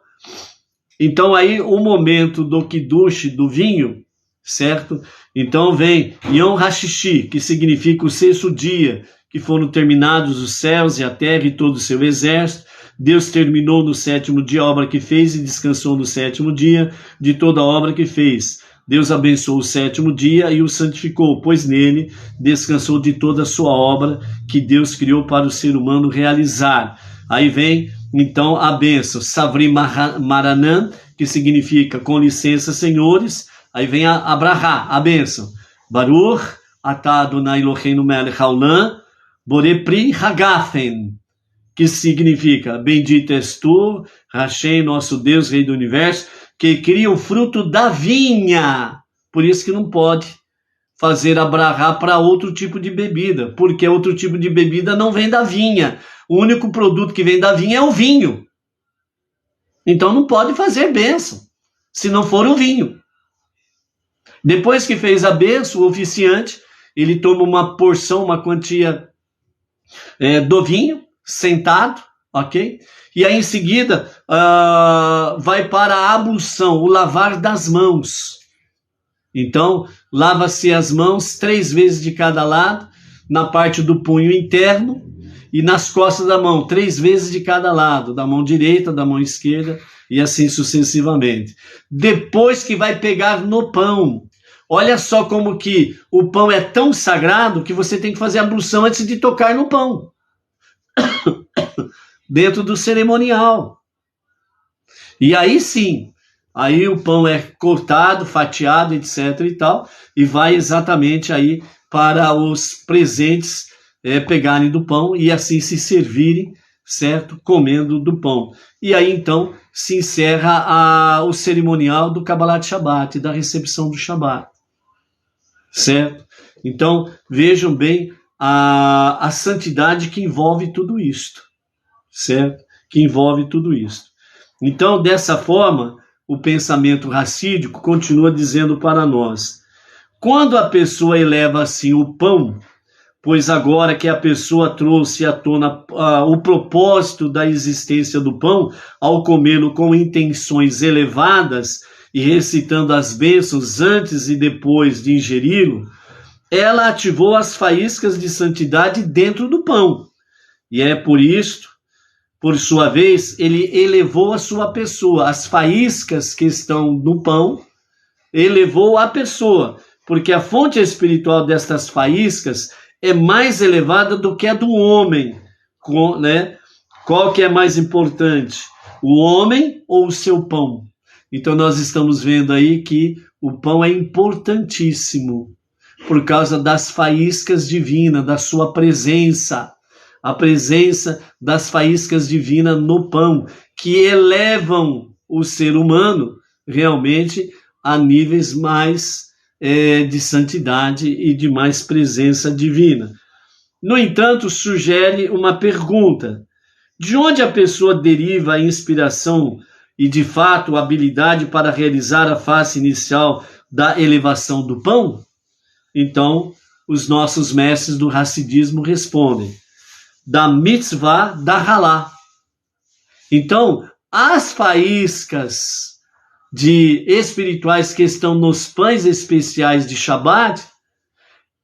Então aí o momento do Kiddush, do vinho, certo? Então vem Yom HaShishi, que significa o sexto dia, que foram terminados os céus e a terra e todo o seu exército. Deus terminou no sétimo dia a obra que fez e descansou no sétimo dia de toda a obra que fez. Deus abençoou o sétimo dia e o santificou, pois nele descansou de toda a sua obra que Deus criou para o ser humano realizar. Aí vem, então, a bênção, Savri Maranan, que significa com licença, senhores. Aí vem a Brahá, a bênção. Baruch atah Adonai Eloheinu melech haolam, borei pri hagafen, que significa, bendito és tu, Hashem, nosso Deus, Rei do Universo, que cria o fruto da vinha. Por isso que não pode fazer a brahá para outro tipo de bebida, porque outro tipo de bebida não vem da vinha. O único produto que vem da vinha é o vinho. Então não pode fazer bênção, se não for o vinho. Depois que fez a bênção, o oficiante, ele toma uma porção, uma quantia do vinho, sentado, ok? E aí em seguida vai para a ablução, o lavar das mãos. Então, lava-se as mãos 3 vezes de cada lado, na parte do punho interno e nas costas da mão, 3 vezes de cada lado, da mão direita, da mão esquerda e assim sucessivamente. Depois que vai pegar no pão, olha só como que o pão é tão sagrado que você tem que fazer a ablução antes de tocar no pão. Dentro do cerimonial. E aí sim, aí o pão é cortado, fatiado, etc. e tal, e vai exatamente aí para os presentes pegarem do pão e assim se servirem, certo? Comendo do pão. E aí então se encerra o cerimonial do Kabbalat Shabbat, da recepção do Shabbat. Certo? Então vejam bem a santidade que envolve tudo isto. Certo? Que envolve tudo isso. Então, dessa forma, o pensamento racídico continua dizendo para nós: quando a pessoa eleva assim o pão, pois agora que a pessoa trouxe à tona o propósito da existência do pão, ao comê-lo com intenções elevadas e recitando as bênçãos antes e depois de ingeri-lo, ela ativou as faíscas de santidade dentro do pão. E é por isto, por sua vez, ele elevou a sua pessoa. As faíscas que estão no pão, elevou a pessoa, porque a fonte espiritual destas faíscas é mais elevada do que a do homem, né? Qual que é mais importante? O homem ou o seu pão? Então nós estamos vendo aí que o pão é importantíssimo, por causa das faíscas divinas, da sua presença. A presença das faíscas divinas no pão, que elevam o ser humano realmente a níveis mais de santidade e de mais presença divina. No entanto, sugere uma pergunta: de onde a pessoa deriva a inspiração e, de fato, a habilidade para realizar a fase inicial da elevação do pão? Então, os nossos mestres do Hassidismo respondem: da mitzvah da halá. Então, as faíscas espirituais que estão nos pães especiais de Shabbat,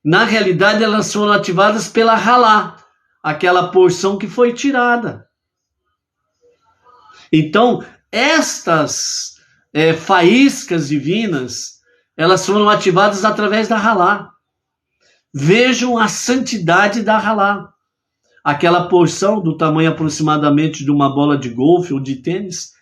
na realidade elas foram ativadas pela halá, aquela porção que foi tirada. Então, estas faíscas divinas, elas foram ativadas através da halá. Vejam a santidade da halá. Aquela porção do tamanho aproximadamente de uma bola de golfe ou de tênis,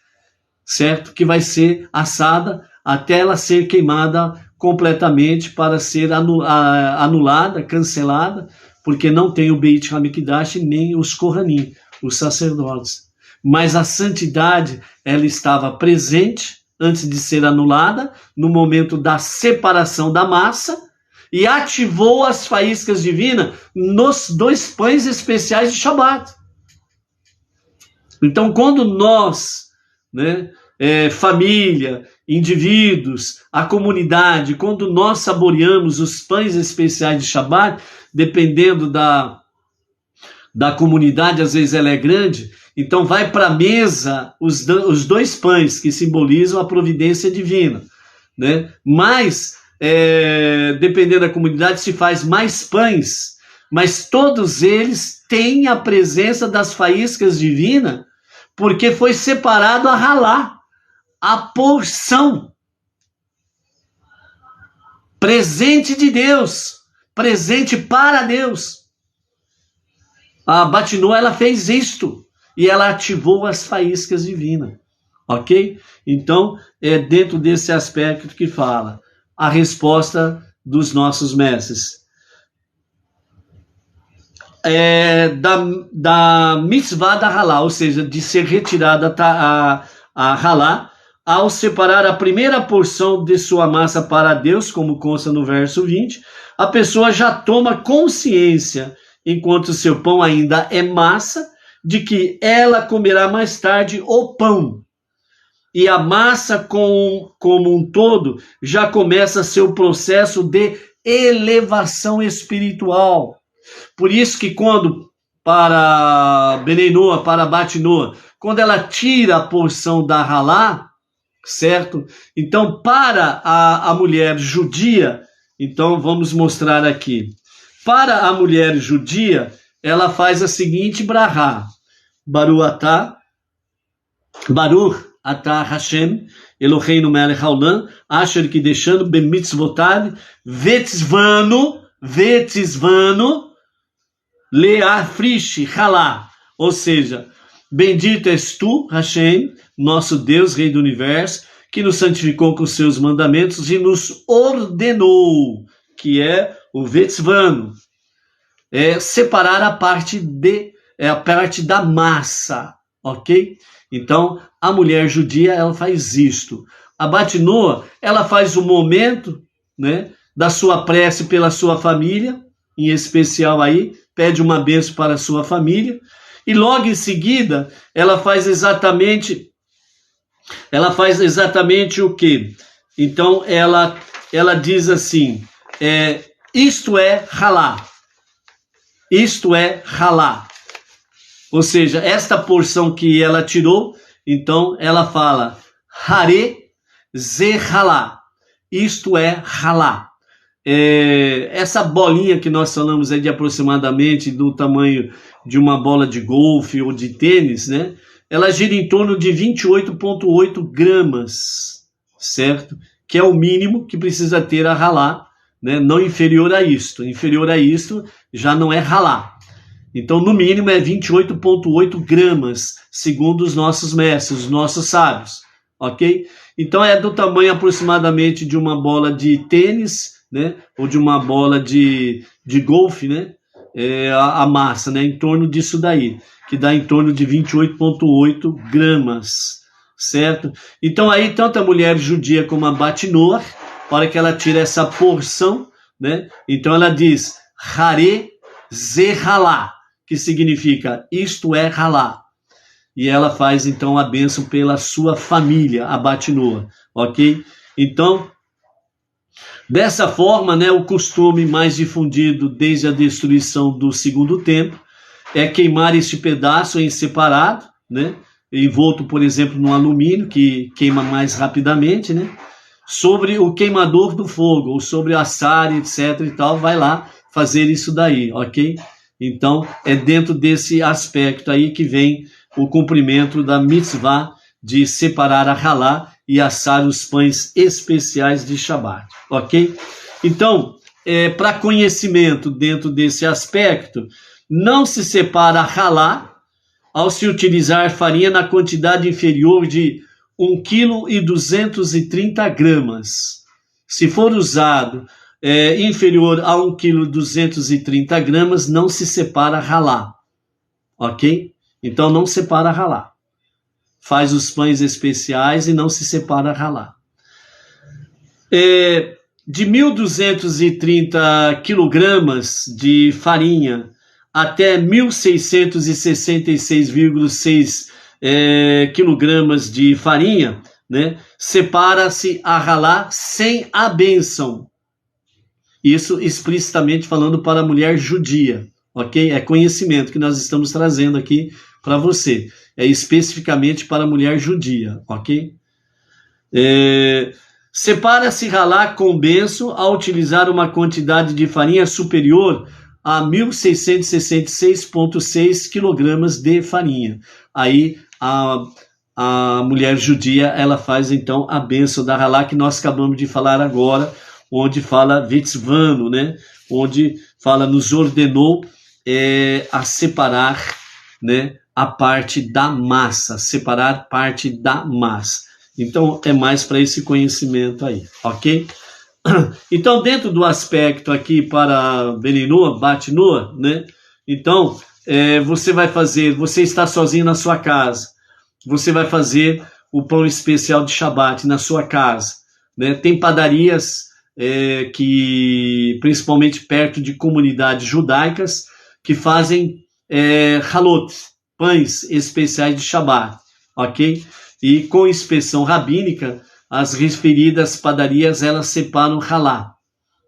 certo? Que vai ser assada até ela ser queimada completamente para ser anulada, cancelada, porque não tem o Beit HaMikdash nem os Kohanim, os sacerdotes. Mas a santidade, ela estava presente antes de ser anulada, no momento da separação da massa, e ativou as faíscas divinas nos 2 pães especiais de Shabbat. Então, quando nós, família, indivíduos, a comunidade, quando nós saboreamos os pães especiais de Shabbat, dependendo da da comunidade, às vezes ela é grande, então vai para a mesa os 2 pães, que simbolizam a providência divina, né? Mas, dependendo da comunidade, se faz mais pães, mas todos eles têm a presença das faíscas divinas, porque foi separado a ralá, a porção, presente de Deus, presente para Deus. A Batinoa, ela fez isto, e ela ativou as faíscas divinas, ok? Então, é dentro desse aspecto que fala a resposta dos nossos mestres. Da mitzvah da halá, ou seja, de ser retirada a halá, ao separar a primeira porção de sua massa para Deus, como consta no verso 20, a pessoa já toma consciência, enquanto seu pão ainda é massa, de que ela comerá mais tarde o pão. E a massa como um todo já começa seu processo de elevação espiritual. Por isso que quando para Benenoa, para Batinoa, quando ela tira a porção da halá, certo? Então, para a mulher judia, então vamos mostrar aqui. Para a mulher judia, ela faz a seguinte brahá: Baruch atah Hashem, Eloheinu melech haolam, asher kideshanu bemitzvotav, vetzvanu leafrish halá. Ou seja, bendito és tu, Hashem, nosso Deus, Rei do Universo, que nos santificou com seus mandamentos e nos ordenou, que é o vetzvanu, separar a parte da massa, ok? Então, a mulher judia, ela faz isto. A Batinoa, ela faz o momento, né, da sua prece pela sua família, em especial aí, pede uma bênção para a sua família, e logo em seguida, ela faz exatamente o quê? Então, ela diz assim, isto é halá. Isto é halá. Ou seja, esta porção que ela tirou, então ela fala hare ze halá. Isto é halá. Essa bolinha que nós falamos de aproximadamente do tamanho de uma bola de golfe ou de tênis, né? Ela gira em torno de 28,8 gramas, certo? Que é o mínimo que precisa ter a halá, né? Não inferior a isto. Inferior a isto já não é halá. Então, no mínimo, é 28,8 gramas, segundo os nossos mestres, os nossos sábios, ok? Então, é do tamanho aproximadamente de uma bola de tênis, né? Ou de uma bola de golfe, né? A massa, né? Em torno disso daí, que dá em torno de 28,8 gramas, certo? Então, aí, tanto a mulher judia como a Batinoa, para que ela tire essa porção, né? Então, ela diz, hare ze halá, que significa isto é halá. E ela faz então a bênção pela sua família, a Batinoa, ok? Então, dessa forma, né, o costume mais difundido desde a destruição do segundo templo é queimar este pedaço em separado, né, envolto, por exemplo, no alumínio, que queima mais rapidamente, né, sobre o queimador do fogo, ou sobre assar, etc. e tal, vai lá fazer isso daí, ok? Então, é dentro desse aspecto aí que vem o cumprimento da mitzvah de separar a halá e assar os pães especiais de Shabat, ok? Então, para conhecimento dentro desse aspecto, não se separa a halá ao se utilizar farinha na quantidade inferior de 1,230 kg. Se for usado inferior a 1,230 kg, não se separa halá, ok? Então não separa halá. Faz os pães especiais e não se separa halá. De 1.230 kg de farinha até 1.666,6 kg de farinha, né, separa-se a halá sem a bênção. Isso explicitamente falando para a mulher judia, ok? É conhecimento que nós estamos trazendo aqui para você. É especificamente para a mulher judia, ok? Separa-se ralá com benção ao utilizar uma quantidade de farinha superior a 1.666,6 kg de farinha. Aí a mulher judia, ela faz então a bênção da ralá que nós acabamos de falar agora, onde fala Vitzvano, né? Onde fala, nos ordenou a separar, né, a parte da massa, separar parte da massa. Então, é mais para esse conhecimento aí, ok? Então, dentro do aspecto aqui para Beninua, Batnua, né? Então, você vai fazer, você está sozinho na sua casa, você vai fazer o pão especial de Shabat na sua casa, né? Tem padarias que, principalmente perto de comunidades judaicas, que fazem halot, pães especiais de Shabat, ok? E com inspeção rabínica, as referidas padarias, elas separam halá,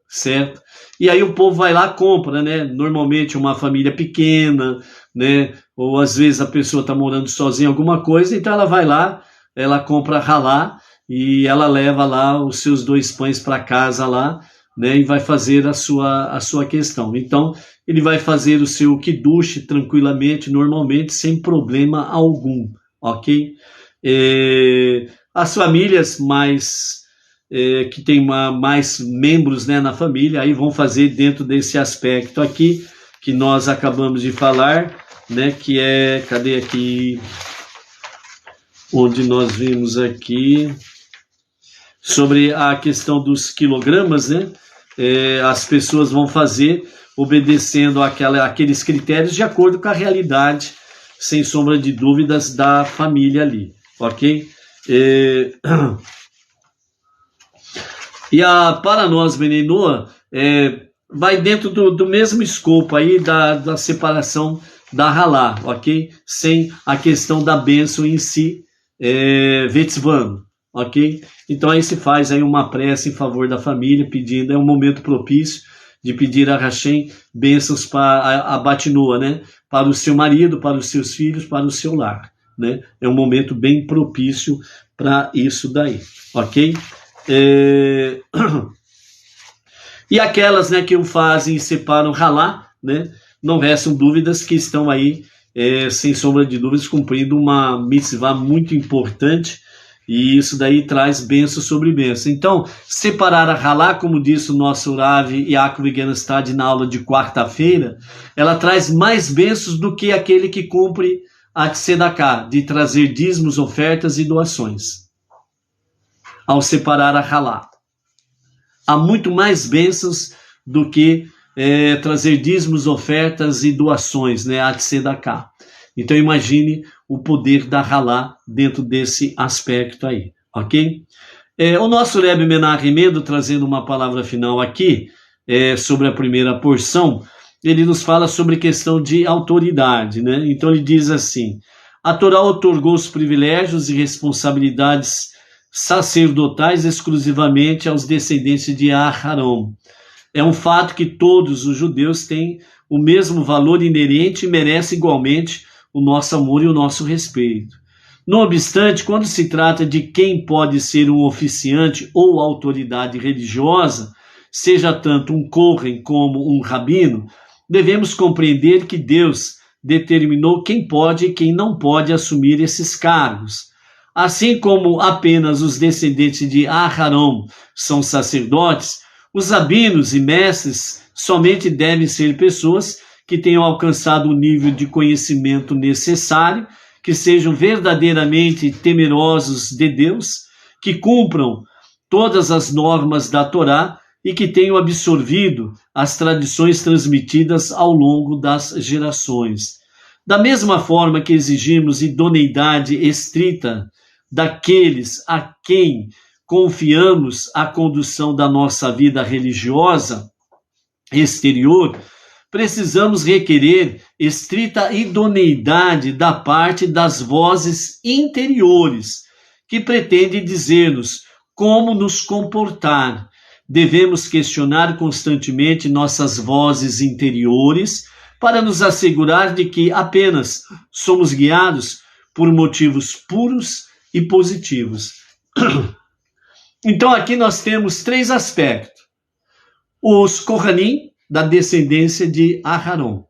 certo? E aí o povo vai lá e compra, né? Normalmente uma família pequena, né? Ou às vezes a pessoa está morando sozinha, alguma coisa, então ela vai lá, ela compra halá e ela leva lá os seus 2 pães para casa lá, né? E vai fazer a sua questão. Então, ele vai fazer o seu kiddush tranquilamente, normalmente, sem problema algum, ok? As famílias que tem mais membros, né, na família, aí vão fazer dentro desse aspecto aqui, que nós acabamos de falar, né, que cadê aqui, onde nós vimos aqui, sobre a questão dos quilogramas, né, as pessoas vão fazer obedecendo aqueles critérios de acordo com a realidade, sem sombra de dúvidas, da família ali. Ok? Para nós, Beninoa, vai dentro do mesmo escopo aí da separação da halá, ok? Sem a questão da bênção em si, Vetzvano, ok? Então aí se faz aí uma prece em favor da família, pedindo, é um momento propício de pedir a Hashem bênçãos para a Batnua, né? Para o seu marido, para os seus filhos, para o seu lar. Né? É um momento bem propício para isso daí, ok? E aquelas, né, que o fazem e separam halá, né, não restam dúvidas que estão aí, sem sombra de dúvidas, cumprindo uma mitzvah muito importante, e isso daí traz bênção sobre bênção. Então, separar a halá, como disse o nosso Rav Yaakov Genestad na aula de quarta-feira, ela traz mais bênçãos do que aquele que cumpre a tzedakah, de trazer dízimos, ofertas e doações. Ao separar a halá, há muito mais bênçãos do que trazer dízimos, ofertas e doações, né, a tzedakah. Então imagine o poder da halá dentro desse aspecto aí, ok? O nosso Rebbe Menachem Mendel, trazendo uma palavra final aqui, sobre a primeira porção, ele nos fala sobre questão de autoridade, né? Então ele diz assim: a Torá otorgou os privilégios e responsabilidades sacerdotais exclusivamente aos descendentes de Aharon. É um fato que todos os judeus têm o mesmo valor inerente e merecem igualmente o nosso amor e o nosso respeito. Não obstante, quando se trata de quem pode ser um oficiante ou autoridade religiosa, seja tanto um Kohen como um rabino, devemos compreender que Deus determinou quem pode e quem não pode assumir esses cargos. Assim como apenas os descendentes de Aharon são sacerdotes, os rabinos e mestres somente devem ser pessoas que tenham alcançado o nível de conhecimento necessário, que sejam verdadeiramente temerosos de Deus, que cumpram todas as normas da Torá e que tenham absorvido as tradições transmitidas ao longo das gerações. Da mesma forma que exigimos idoneidade estrita daqueles a quem confiamos a condução da nossa vida religiosa exterior, precisamos requerer estrita idoneidade da parte das vozes interiores, que pretende dizer-nos como nos comportar. Devemos questionar constantemente nossas vozes interiores para nos assegurar de que apenas somos guiados por motivos puros e positivos. Então aqui nós temos 3 aspectos. Os Kohanim, da descendência de Aharon,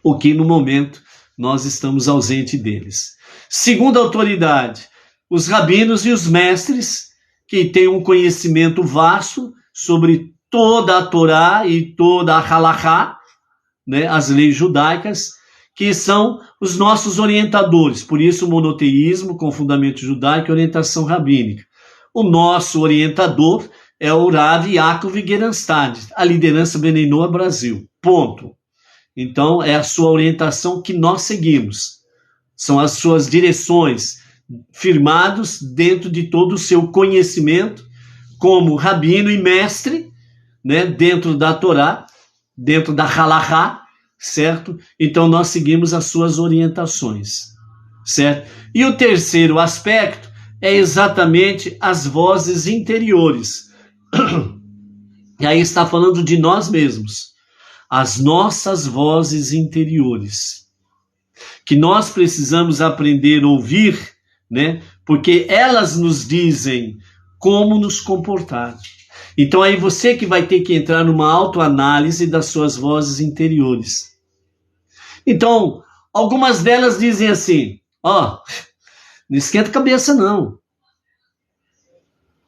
o que no momento nós estamos ausentes deles. Segunda autoridade, os rabinos e os mestres, que têm um conhecimento vasto sobre toda a Torá e toda a Halachá, né, as leis judaicas, que são os nossos orientadores. Por isso o monoteísmo com fundamento judaico e orientação rabínica. O nosso orientador é o Rav Yaakov Geranstad, a liderança Benenoa Brasil. Ponto. Então é a sua orientação que nós seguimos. São as suas direções, firmados dentro de todo o seu conhecimento como rabino e mestre, né, dentro da Torá, dentro da Halachá, certo? Então nós seguimos as suas orientações, certo? E o terceiro aspecto é exatamente as vozes interiores. E aí está falando de nós mesmos, as nossas vozes interiores, que nós precisamos aprender a ouvir, né? Porque elas nos dizem como nos comportar. Então aí você que vai ter que entrar numa autoanálise das suas vozes interiores. Então, algumas delas dizem assim, ó, não esquenta a cabeça não.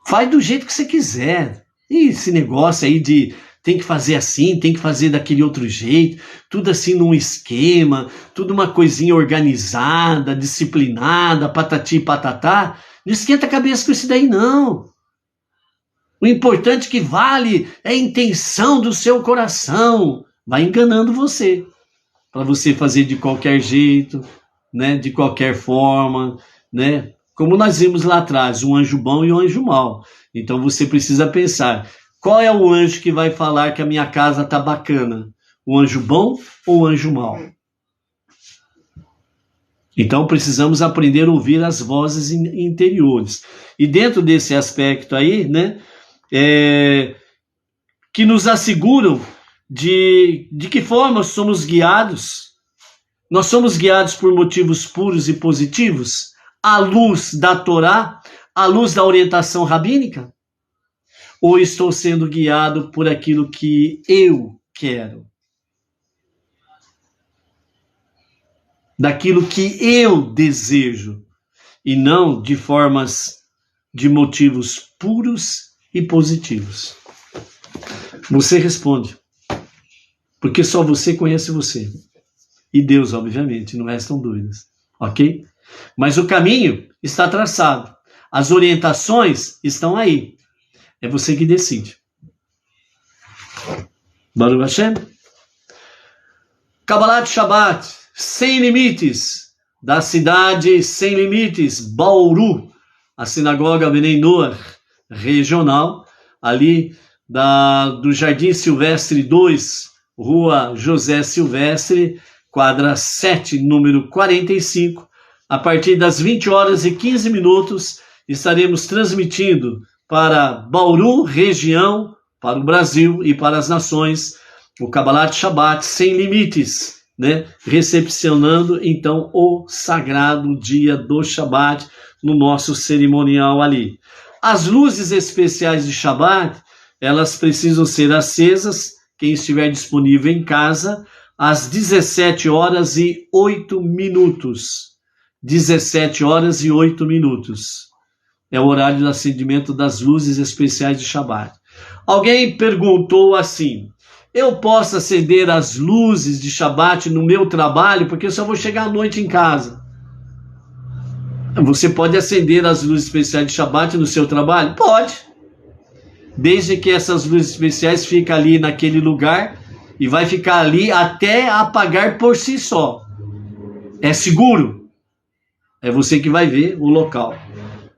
Faz do jeito que você quiser. E esse negócio aí de tem que fazer assim, tem que fazer daquele outro jeito, tudo assim num esquema, tudo uma coisinha organizada, disciplinada, patati e patatá. Não esquenta a cabeça com isso daí não. O importante que vale é a intenção do seu coração. Vai enganando você, para você fazer de qualquer jeito, né, de qualquer forma, né? Como nós vimos lá atrás, um anjo bom e um anjo mau. Então você precisa pensar, qual é o anjo que vai falar que a minha casa está bacana? O anjo bom ou o anjo mau? Então precisamos aprender a ouvir as vozes interiores. E dentro desse aspecto aí, né, que nos asseguram de que forma somos guiados. Nós somos guiados por motivos puros e positivos, à luz da Torá, à luz da orientação rabínica? Ou estou sendo guiado por aquilo que eu quero? Daquilo que eu desejo, e não de motivos puros e positivos. Você responde, porque só você conhece você. E Deus, obviamente, não restam dúvidas, ok? Mas o caminho está traçado, as orientações estão aí, é você que decide. Baruch Hashem. Kabbalat Shabbat, sem limites, da cidade sem limites, Bauru, a sinagoga Bnei Noach regional, ali do Jardim Silvestre 2, Rua José Silvestre, quadra 7, número 45. A partir das 20 horas e 15 minutos, estaremos transmitindo para Bauru, região, para o Brasil e para as nações, o Kabbalat Shabbat sem limites, né? Recepcionando então o sagrado dia do Shabbat no nosso cerimonial ali. As luzes especiais de Shabbat, elas precisam ser acesas, quem estiver disponível em casa, às 17 horas e 8 minutos. 17 horas e 8 minutos. É o horário do acendimento das luzes especiais de Shabbat. Alguém perguntou assim, eu posso acender as luzes de Shabbat no meu trabalho, porque eu só vou chegar à noite em casa. Você pode acender as luzes especiais de Shabbat no seu trabalho? Pode. Desde que essas luzes especiais fiquem ali naquele lugar e vai ficar ali até apagar por si só. É seguro. É você que vai ver o local.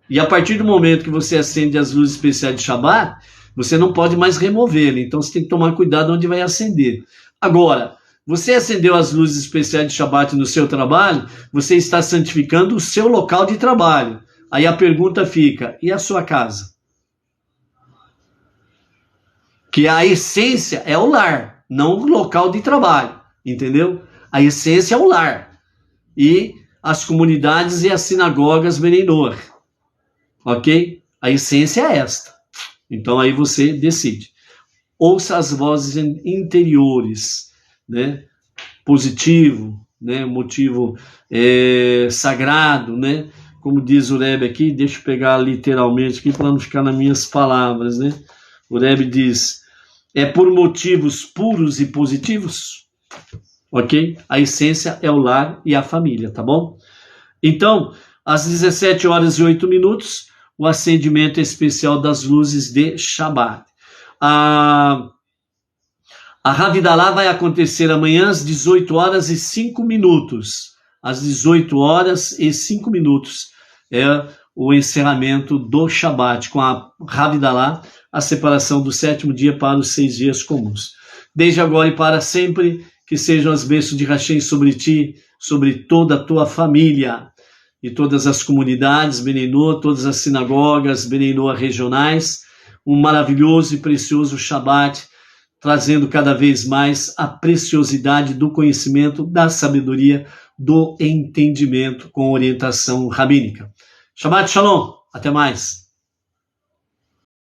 E a partir do momento que você acende as luzes especiais de Shabbat, você não pode mais removê-la. Então você tem que tomar cuidado onde vai acender. Agora, você acendeu as luzes especiais de Shabbat no seu trabalho, você está santificando o seu local de trabalho. Aí a pergunta fica, e a sua casa? Que a essência é o lar, não o local de trabalho. entendeu? A essência é o lar e as comunidades e as sinagogas Benei Noach, ok? A essência é esta. Então aí você decide. Ouça as vozes interiores, né? Positivo, né? Motivo sagrado, né? Como diz o Rebbe aqui, deixa eu pegar literalmente aqui para não ficar nas minhas palavras, né? O Rebbe diz, é por motivos puros e positivos, ok? A essência é o lar e a família, tá bom? Então, às 17h08, o acendimento especial das luzes de Shabbat. A Havidalá vai acontecer amanhã às 18h05. Às 18h05 é o encerramento do Shabbat, com a Havidalá, a separação do 7º dia para os 6 dias comuns. Desde agora e para sempre, que sejam as bênçãos de Hashem sobre ti, sobre toda a tua família e todas as comunidades, Benei Noach, todas as sinagogas, Benei Noach regionais, um maravilhoso e precioso Shabbat, trazendo cada vez mais a preciosidade do conhecimento, da sabedoria, do entendimento com orientação rabínica. Shabbat Shalom, até mais.